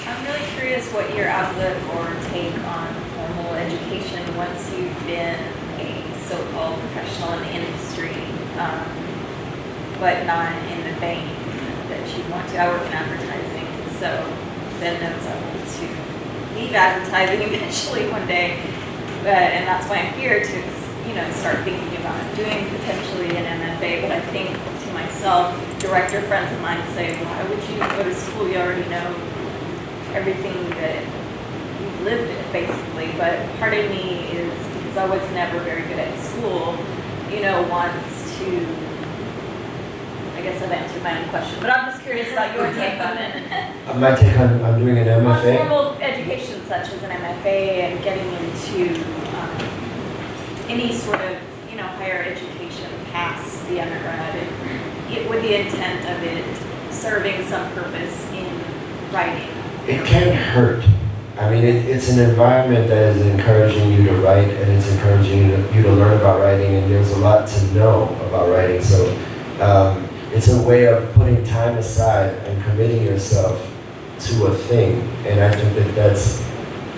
I'm really curious what your outlook or take on formal education once you've been a so-called professional in the industry, but not in the vein that you want to. I work in advertising, so Ben knows I want to leave advertising eventually one day, and that's why I'm here to, start thinking about doing potentially an MFA. But I think to myself, director friends of mine say, why would you go to school? You already know everything that you've lived it, basically. But part of me is, because I was never very good at school, wants to, I guess I've answered my own question, but I'm just curious about your take on it. My take on doing an On MFA. formal education such as an MFA and getting into any sort of, higher education past the undergrad, with the intent of it serving some purpose in writing. It can hurt. I mean, it's an environment that is encouraging you to write, and it's encouraging you to learn about writing, and there's a lot to know about writing. So it's a way of putting time aside and committing yourself to a thing, and I think that's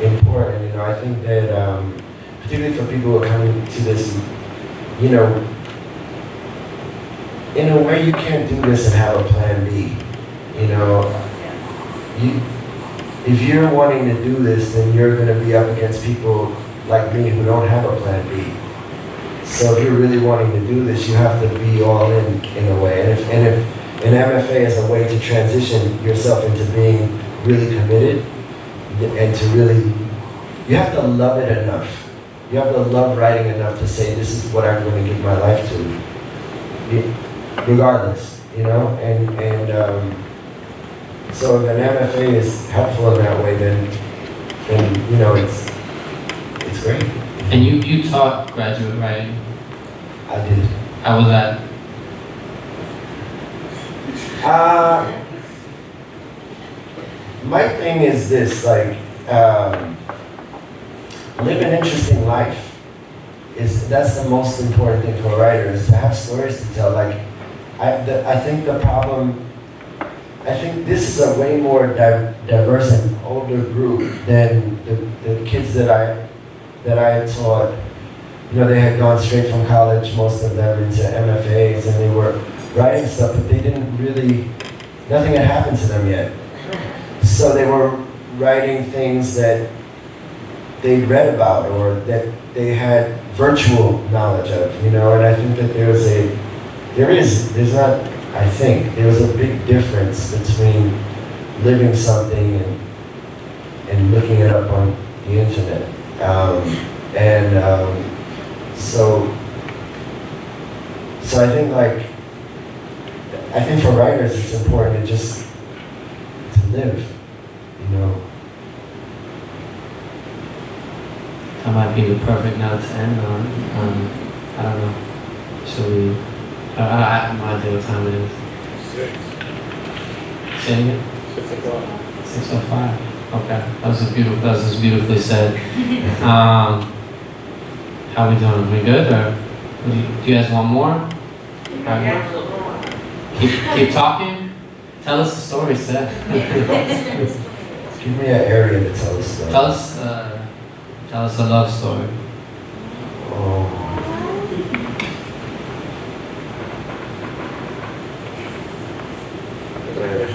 important. I think that particularly for people who are coming to this, in a way you can't do this and have a plan B. If you're wanting to do this, then you're going to be up against people like me who don't have a plan B. So if you're really wanting to do this, you have to be all in a way. And if an MFA is a way to transition yourself into being really committed and to really, you have to love it enough. You have to love writing enough to say, this is what I'm going to give my life to, regardless, so if an MFA is helpful in that way, then it's great. And you taught graduate writing. I did. How was that? My thing is this, live an interesting life. That's the most important thing for a writer, is to have stories to tell. I think this is a way more diverse and older group than the kids that I taught. They had gone straight from college, most of them, into MFAs, and they were writing stuff, but nothing had happened to them yet. So they were writing things that they read about or that they had virtual knowledge of, and I think that there's a big difference between living something and looking it up on the internet. So I think for writers it's important to live, That might be the perfect note to end on. I don't know. Should we? I have no idea what time it is. 6. Saying it? 6:05. Okay, that was beautifully said. How we doing? We good or? Do you guys want more? Keep talking. Tell us the story, Seth. Give me an area to tell us about. Tell us a love story. Oh.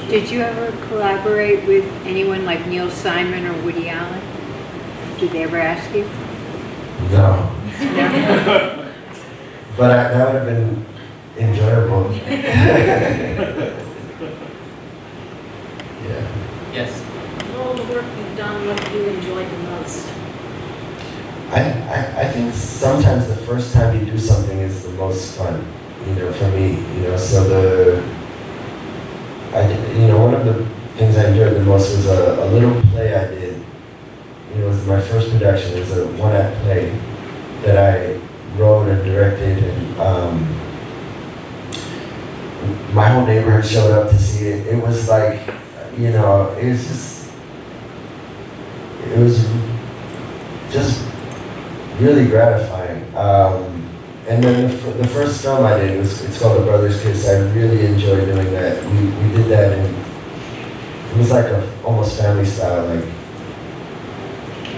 Did you ever collaborate with anyone like Neil Simon or Woody Allen? Did they ever ask you? No. But that would have been enjoyable. Yeah. Yes. Of all the work you've done, what have you enjoyed the most? I think sometimes the first time you do something is the most fun, for me, so one of the things I enjoyed the most was a little play I did. It was my first production. It was a one-act play that I wrote and directed, and my whole neighborhood showed up to see it. It was like, it was just really gratifying. And then the first film I did, it's called The Brother's Kiss. I really enjoyed doing that. We did that, and it was like almost family style. Like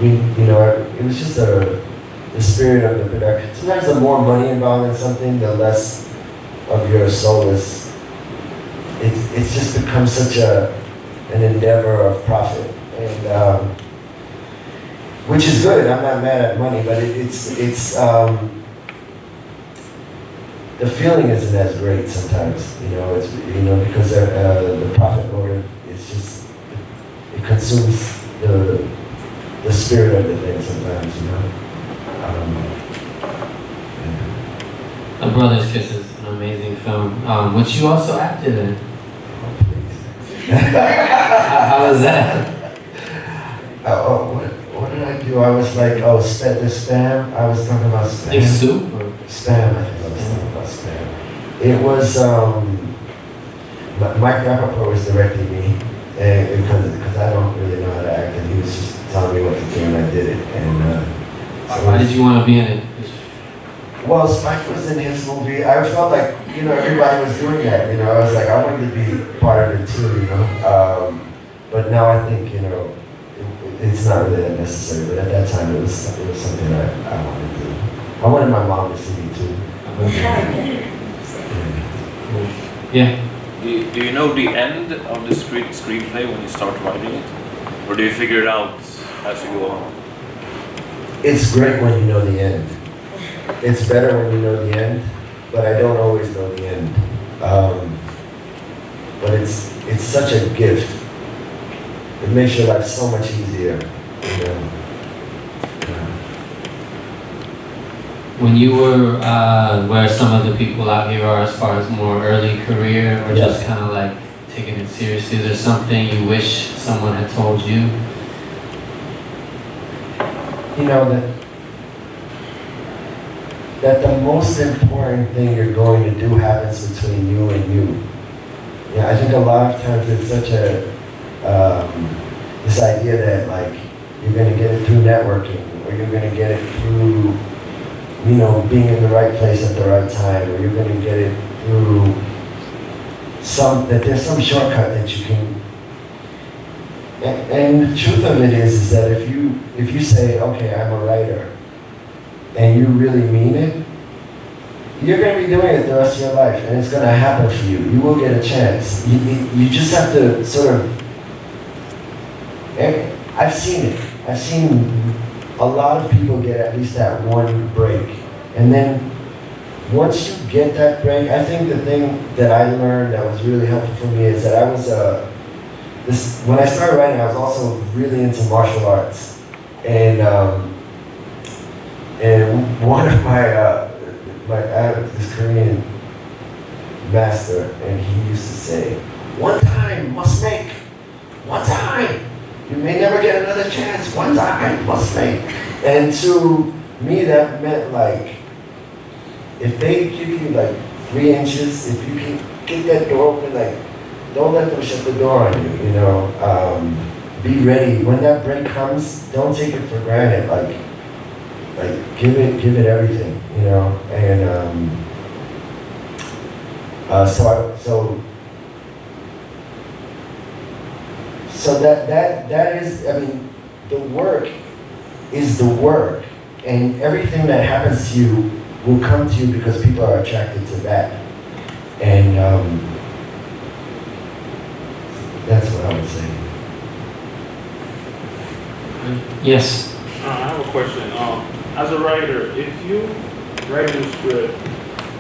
it was just the spirit of the production. Sometimes the more money involved in something, the less of your soul is. It's just become such an endeavor of profit, and which is good. I'm not mad at money, but it's the feeling isn't as great sometimes. It's because the profit motive is just it consumes the spirit of the thing sometimes. A Brother's Kiss is an amazing film, which you also acted in. Oh, please. How was that? What did I do? I was like, the spam. I was talking about spam. Like soup? Or? Spam, I think I was talking about spam. It was, Mike Rappaport was directing me, and because I don't really know how to act, and he was just telling me what to do, and I did it. And Why did you want to be in it? well, Spike was in his movie. I felt like, everybody was doing that, I was like, I wanted to be part of it too, but now I think, it's not really that necessary, but at that time it was something that I wanted to do. I wanted my mom to see me too. Yeah. Do you know the end of the screenplay when you start writing it? Or do you figure it out as you go on? It's great when you know the end. It's better when you know the end, but I don't always know the end. But it's such a gift. It makes your life so much easier, When you were where some of the people out here are as far as more early career or just kind of like taking it seriously, is there something you wish someone had told you? That the most important thing you're going to do happens between you and you. I think a lot of times it's such this idea that like you're going to get it through networking, or you're going to get it through being in the right place at the right time, or you're going to get it through that there's some shortcut that you can. And the truth of it is that if you say, okay, I'm a writer, and you really mean it, you're going to be doing it the rest of your life, and it's going to happen for you. You will get a chance. You just have to sort of. I've seen it. I've seen a lot of people get at least that one break, and then once you get that break, I think the thing that I learned that was really helpful for me is that I was when I started writing, I was also really into martial arts, and one of I had this Korean master, and he used to say, "One time must make, one time. You may never get another chance. One time must make." And to me, that meant like, if they give you like 3 inches, if you can get that door open, like, don't let them shut the door on you, Be ready. When that break comes, don't take it for granted. Like, like give it everything, you know, and so that is, I mean, the work is the work, and everything that happens to you will come to you because people are attracted to that, and that's what I would say. Yes. I have a question. As a writer, if you write a script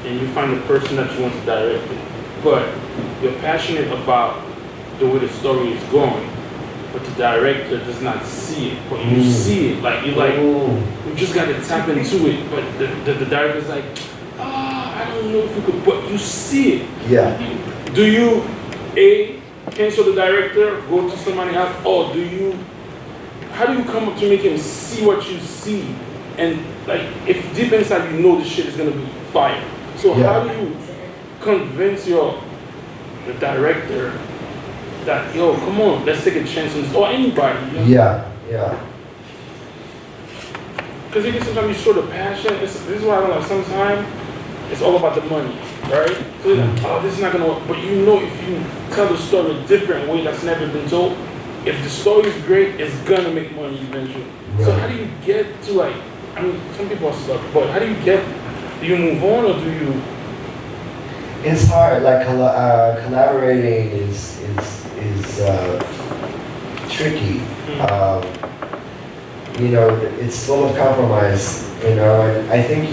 and you find the person that you want to direct it, but you're passionate about the way the story is going, but the director does not see it, but you see it, like you just got to tap into it, but the director's like, I don't know if you could, but you see it. Yeah. Do you cancel the director, go to somebody else, or how do you come up to make him see what you see? And like, if deep inside you know the shit is gonna be fire. So how do you convince the director that, yo, come on, let's take a chance on this, or anybody? You know? Yeah. Because you can sometimes you show the passion. This is why I don't know, sometimes it's all about the money, right? So you're like, oh, this is not gonna work. But you know, if you tell the story a different way that's never been told, if the story is great, it's gonna make money eventually. Right. So how do you get to, like, I mean, some people are stuck, but how do you move on, or do you? It's hard. Like collaborating is tricky. You know, it's full of compromise. You know, and I think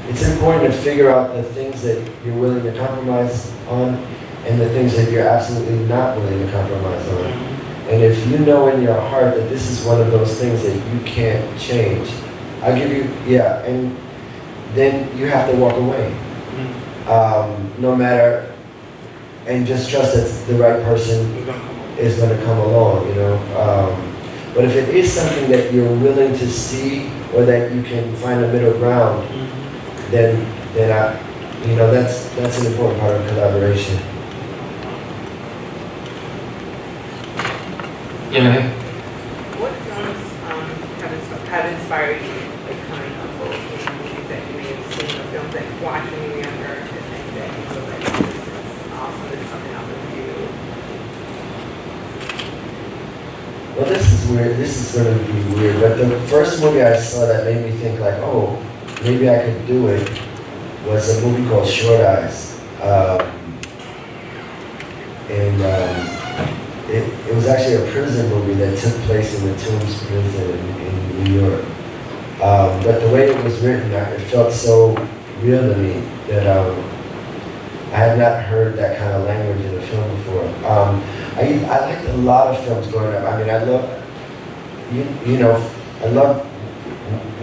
it's important to figure out the things that you're willing to compromise on, and the things that you're absolutely not willing to compromise on. And if you know in your heart that this is one of those things that you can't change, I'll give you, and then you have to walk away. No matter, and just trust that the right person is going to come along, you know. But if it is something that you're willing to see, or that you can find a middle ground, then you know, that's an important part of collaboration. Yeah. What films have inspired you, like coming up with movies that you may have seen, or films that you watched when you were younger, and think that you feel like this is awesome, this is something I would do? Well, this is weird. This is going to be weird. But the first movie I saw that made me think like, oh, maybe I could do it, was a movie called Short Eyes. It was actually a prison movie that took place in the Tombs prison in New York. But the way it was written, it felt so real to me that I had not heard that kind of language in a film before. I liked a lot of films growing up. I mean, I love, I love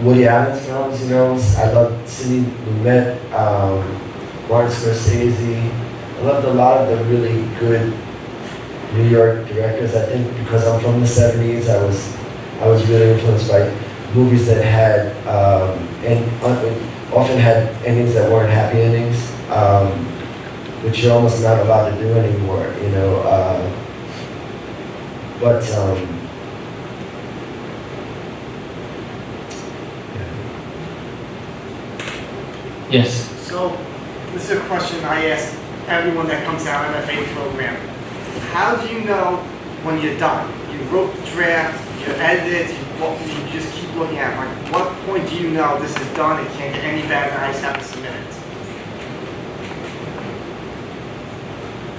Woody Allen films, you know. I love Sidney Lumet, Martin Scorsese. I loved a lot of the really good New York directors. I think because I'm from the 70s, I was really influenced by movies that had often had endings that weren't happy endings, which you're almost not allowed to do anymore, you know. Yes. So, this is a question I ask everyone that comes out of the MFA program. How do you know when you're done? You wrote the draft, you edited, you just keep looking at it. Like, what point do you know this is done, it can't get any better, and I just have to submit it?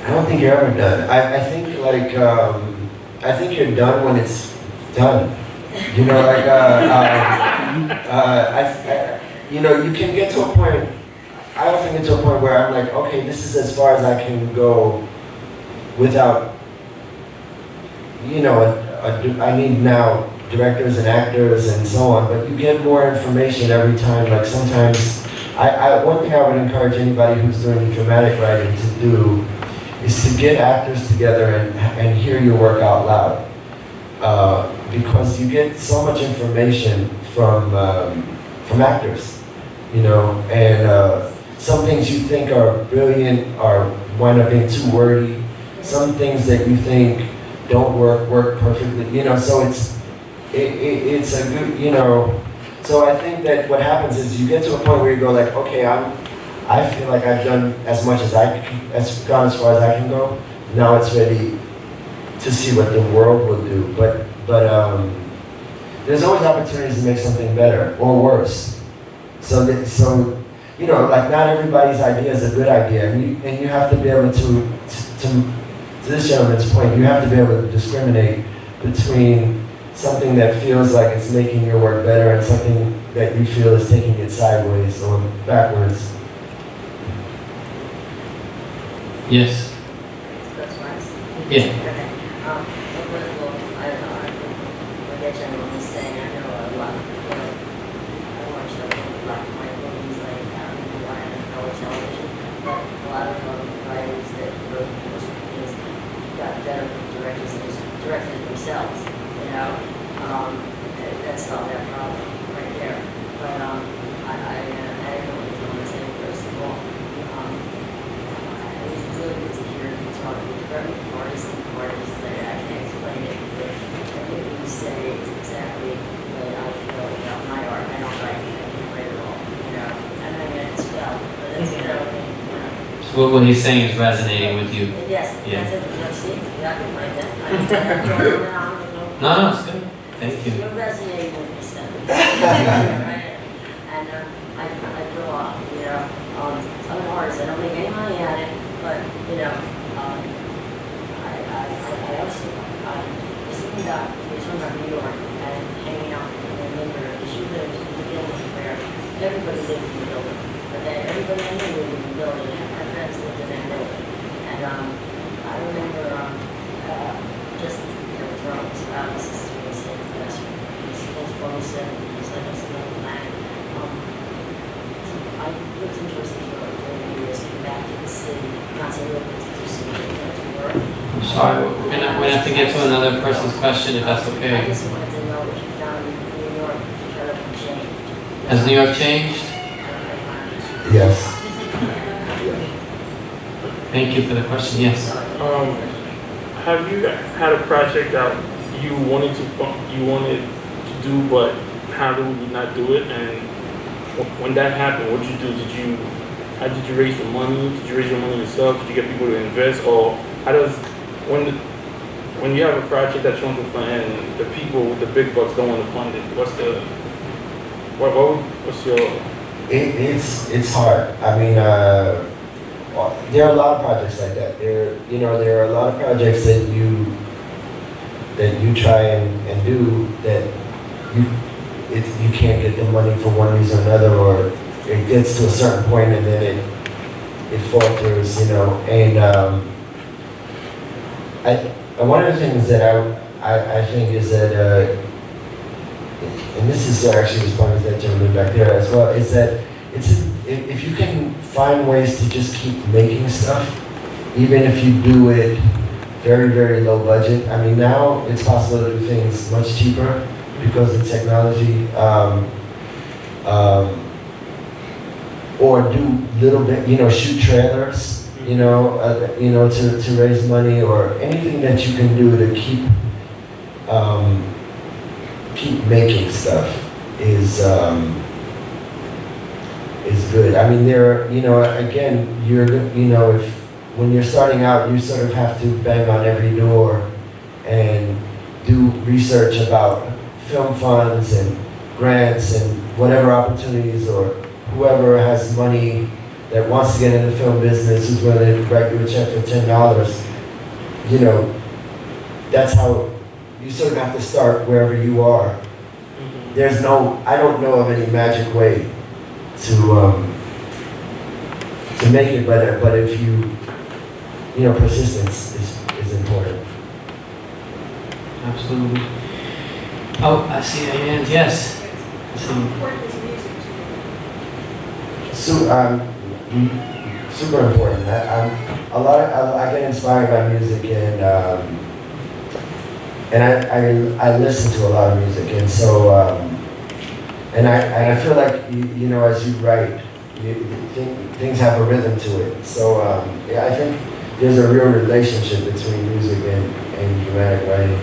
I don't think you're ever done. I think like, I think you're done when it's done. You know, like, you know, you can get to a point, I often get to a point where I'm like, okay, this is as far as I can go without, you know, I need now directors and actors and so on, but you get more information every time. Like sometimes, one thing I would encourage anybody who's doing dramatic writing to do is to get actors together and hear your work out loud. Because you get so much information from actors, you know, and some things you think are brilliant are wind up being too wordy. Some things that you think don't work perfectly, you know. So it's a good, you know, So I think that what happens is you get to a point where you go like, okay, I feel like I've done as much as gone as far as I can go. Now it's ready to see what the world will do. But there's always opportunities to make something better or worse. So you know, like not everybody's idea is a good idea, and you have to be able to this gentleman's point, you have to be able to discriminate between something that feels like it's making your work better and something that you feel is taking it sideways or backwards. Yes. That's nice. Yeah. Okay. Well, I don't know, what that gentleman was saying, I know a lot of people, I watch a lot of my movies, like, why on color television, but a lot of writers that wrote most movies got better directors and just directed it themselves, you know? That solved that problem right there. But, I don't know what to say, first of all. It's really good to hear you talk with every artist and artists that I can't explain it. But everything you say is exactly what I feel about my art. I don't write, I can't write at all, you know. And I mean, it's well, but that's, you know. So what he's saying is resonating with you. Yes, Yeah. that's it. Let's see. Yeah, I can write that. I No, it's good. Thank you. You're resonating with me, Seth. And I draw, you know, I'm an artist. I don't make any money at it, but, you know, I also, just thinking about, you're talking about New York and hanging out in the neighborhood, because you live in the building where everybody lives in the building. But then everybody I knew lived in the building, and my friends lived in that building. And I remember just, you know, drums, this is really sick, that's he's supposed to always say, he's like, it's another planet. I lived in Jersey for like 30 years, came back to the city, not to live, but to do something, to work. I'm sorry, we're gonna have to get to another person's question if that's I okay. just wanted to know if you found New York terribly changed. Has New York changed? Yes. Thank you for the question. Yes. Have you had a project that you wanted to do, but how did you not do it? And when that happened, what did you do? How did you raise the money? Did you raise your money yourself? Did you get people to invest? Or how does when you have a project that you want to fund and the people with the big bucks don't want to fund it? What's your? It's hard. I mean, there are a lot of projects like that. There are a lot of projects that you try and do that you can't get the money for one reason or another, or it gets to a certain point and then it falters, you know. And one of the things that I think is that, and this is actually responding to that gentleman back there as well, is that if you can find ways to just keep making stuff, even if you do it very, very low budget. I mean, now it's possible to do things much cheaper because of technology, or do little bit, you know, shoot trailers, to raise money, or anything that you can do to keep making stuff is good. I mean, again, when you're starting out, you sort of have to bang on every door and do research about film funds and grants and whatever opportunities, or whoever has money that wants to get in the film business, who's willing to write you a check for $10. You know, that's how you sort of have to start wherever you are. I don't know of any magic way to make it, but if persistence is important. Absolutely. Oh, I see the hand. Yes. How important is music to you? Super important. I get inspired by music, and I listen to a lot of music, and so and I feel like as you write, things have a rhythm to it. So I think there's a real relationship between music and dramatic writing.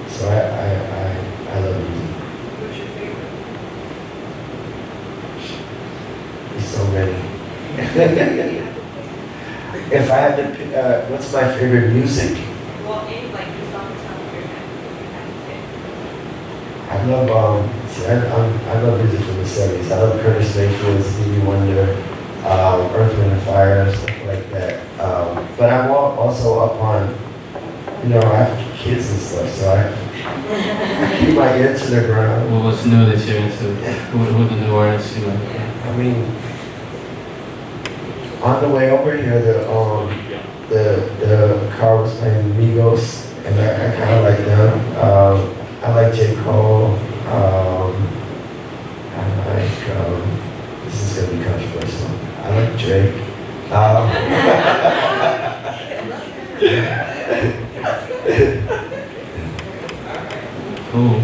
So I love music. What's many. If I had to pick, what's my favorite music? Well, any like you talk about your I love I love music from the 70s. I love Curtis Mayfield, Stevie Wonder, Earth, Wind and Fire, stuff like that. But I'm also up on, I have kids and stuff, so I keep my ear to the ground. Well, what's new that you're into? Who are the new artists you like? I mean, on the way over here, the car was playing Migos, and I kind of like them. I like J. Cole. I like, this is going to be controversial. I like Drake. Cool.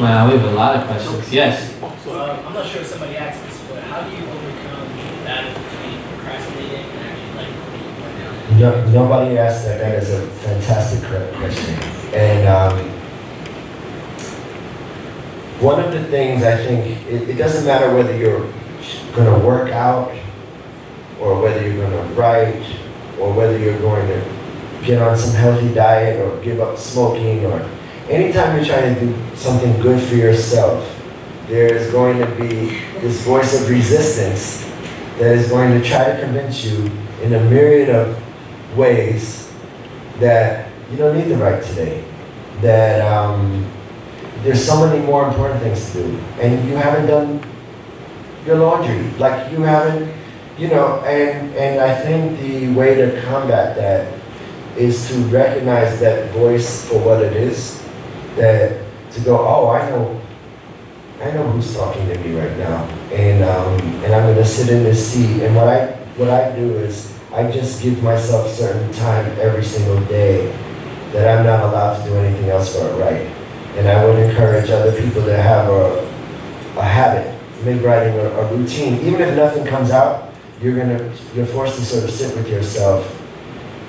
Wow, we have a lot of questions. Yes. So I'm not sure if somebody asked this, but how do you overcome that between procrastinating and actually like working out? Nobody asked that. That is a fantastic question. And one of the things I think, it doesn't matter whether you're going to work out or whether you're going to write or whether you're going to get on some healthy diet or give up smoking, or anytime you're trying to do something good for yourself, there is going to be this voice of resistance that is going to try to convince you in a myriad of ways that you don't need to write today, that there's so many more important things to do, and you haven't done your laundry, like you haven't, and I think the way to combat that is to recognize that voice for what it is, that to go, oh, I know who's talking to me right now, and I'm gonna sit in this seat, and what I do is I just give myself certain time every single day that I'm not allowed to do anything else but write. And I would encourage other people to have a habit, make writing a routine. Even if nothing comes out, you're forced to sort of sit with yourself,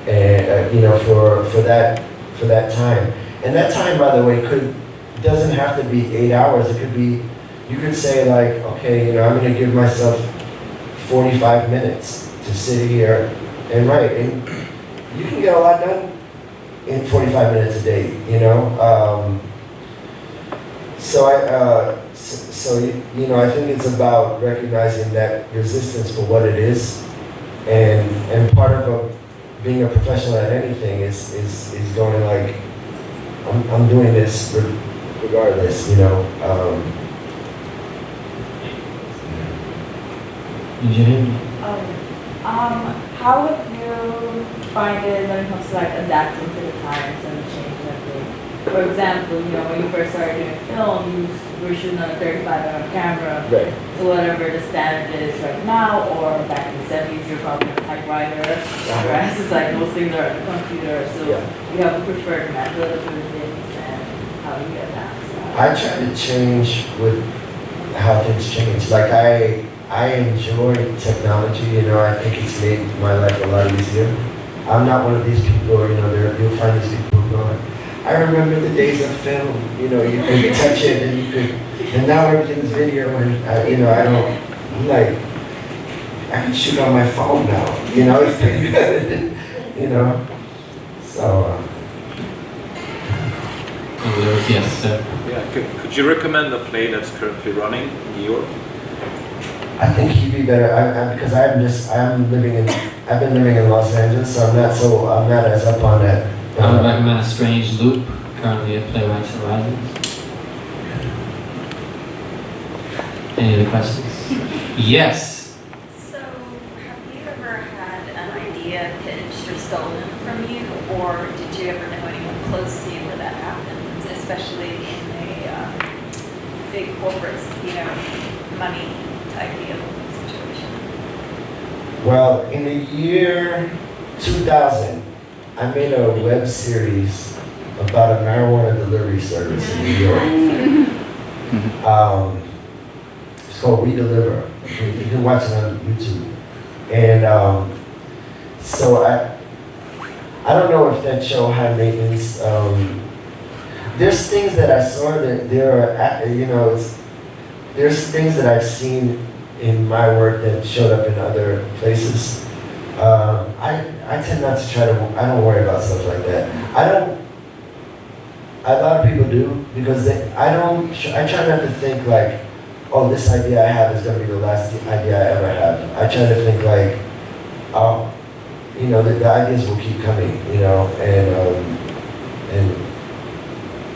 and for that time. And that time, by the way, doesn't have to be 8 hours. It could be, you could say like, okay, I'm going to give myself 45 minutes to sit here and write, and you can get a lot done in 45 minutes a day. I think it's about recognizing that resistance for what it is, and part of being a professional at anything is going like, I'm doing this regardless. Did you hear me? How have you find it when it comes to like adapting to the times and changing of things? For example, when you first started doing film, you were shooting on a 35mm camera, Right. to whatever the standard is right now, or back in the 70s, you're probably a typewriter, whereas it's like most things are on the computer, so you have a preferred method of doing things and how you adapt. I try to change with how things change. Like I enjoy technology, I think it's made my life a lot easier. I'm not one of these people, you'll find these people who go, I remember the days of film, you could touch it and now everything's video, and I'm like, I can shoot on my phone now, it's pretty good, so. Yes, sir. Yeah, could you recommend a play that's currently running in New York? I think he'd be better, because I've been living in Los Angeles, so I'm not as up on that. I would recommend A Strange Loop, currently at Playwrights Horizons. Any other questions? Yes. So, have you ever had an idea pitched or stolen from you, or did you ever know anyone close to you where that happened, especially in a big corporate, money type deal situation? Well, in the year 2000, I made a web series about a marijuana delivery service in New York. It's called We Deliver. You can watch it on YouTube. And so I don't know if that show had maintenance. There's things that I saw that there's things that I've seen in my work that showed up in other places. I tend not to try to, I don't worry about stuff like that. A lot of people do, because I try not to think like, oh, this idea I have is going to be the last idea I ever have. I try to think like, you know, the ideas will keep coming, you know, and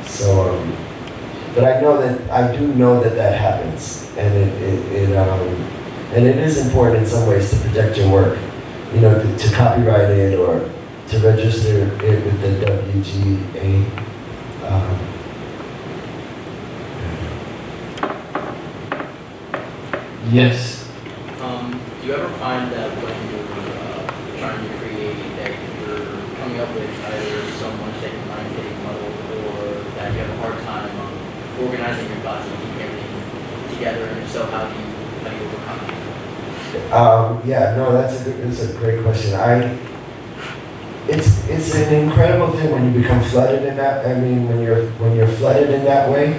so, but I do know that happens, and it is important in some ways to protect your work, you know, to copyright it or to register it with the WGA. Yes. Do you ever find that when you're trying to create that you're coming up with either so much that your mind's getting muddled, or that you have a hard time organizing your thoughts and keeping everything together, and if so, how do you overcome it? Yeah, no, that's a great question. It's an incredible thing when you become flooded in that. I mean, when you're flooded in that way.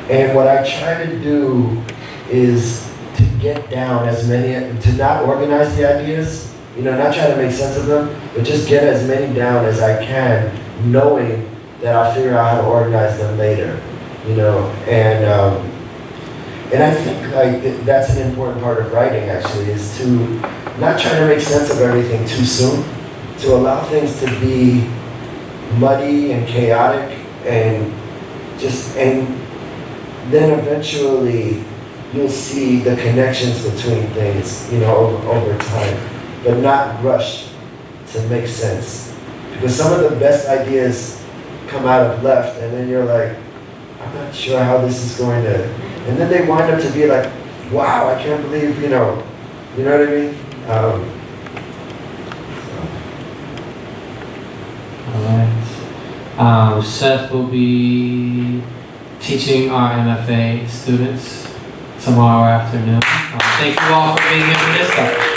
And what I try to do is to get down to not organize the ideas, you know, not try to make sense of them, but just get as many down as I can, knowing that I'll figure out how to organize them later, you know. And I think like that's an important part of writing, actually, is to not try to make sense of everything too soon, to allow things to be muddy and chaotic, and then eventually you'll see the connections between things, you know, over time, but not rush to make sense. Because some of the best ideas come out of left, and then you're like, I'm not sure how this is going to, and then they wind up to be like, wow, I can't believe, you know what I mean? All right. Seth will be teaching our MFA students tomorrow afternoon. Thank you all for being here for this stuff.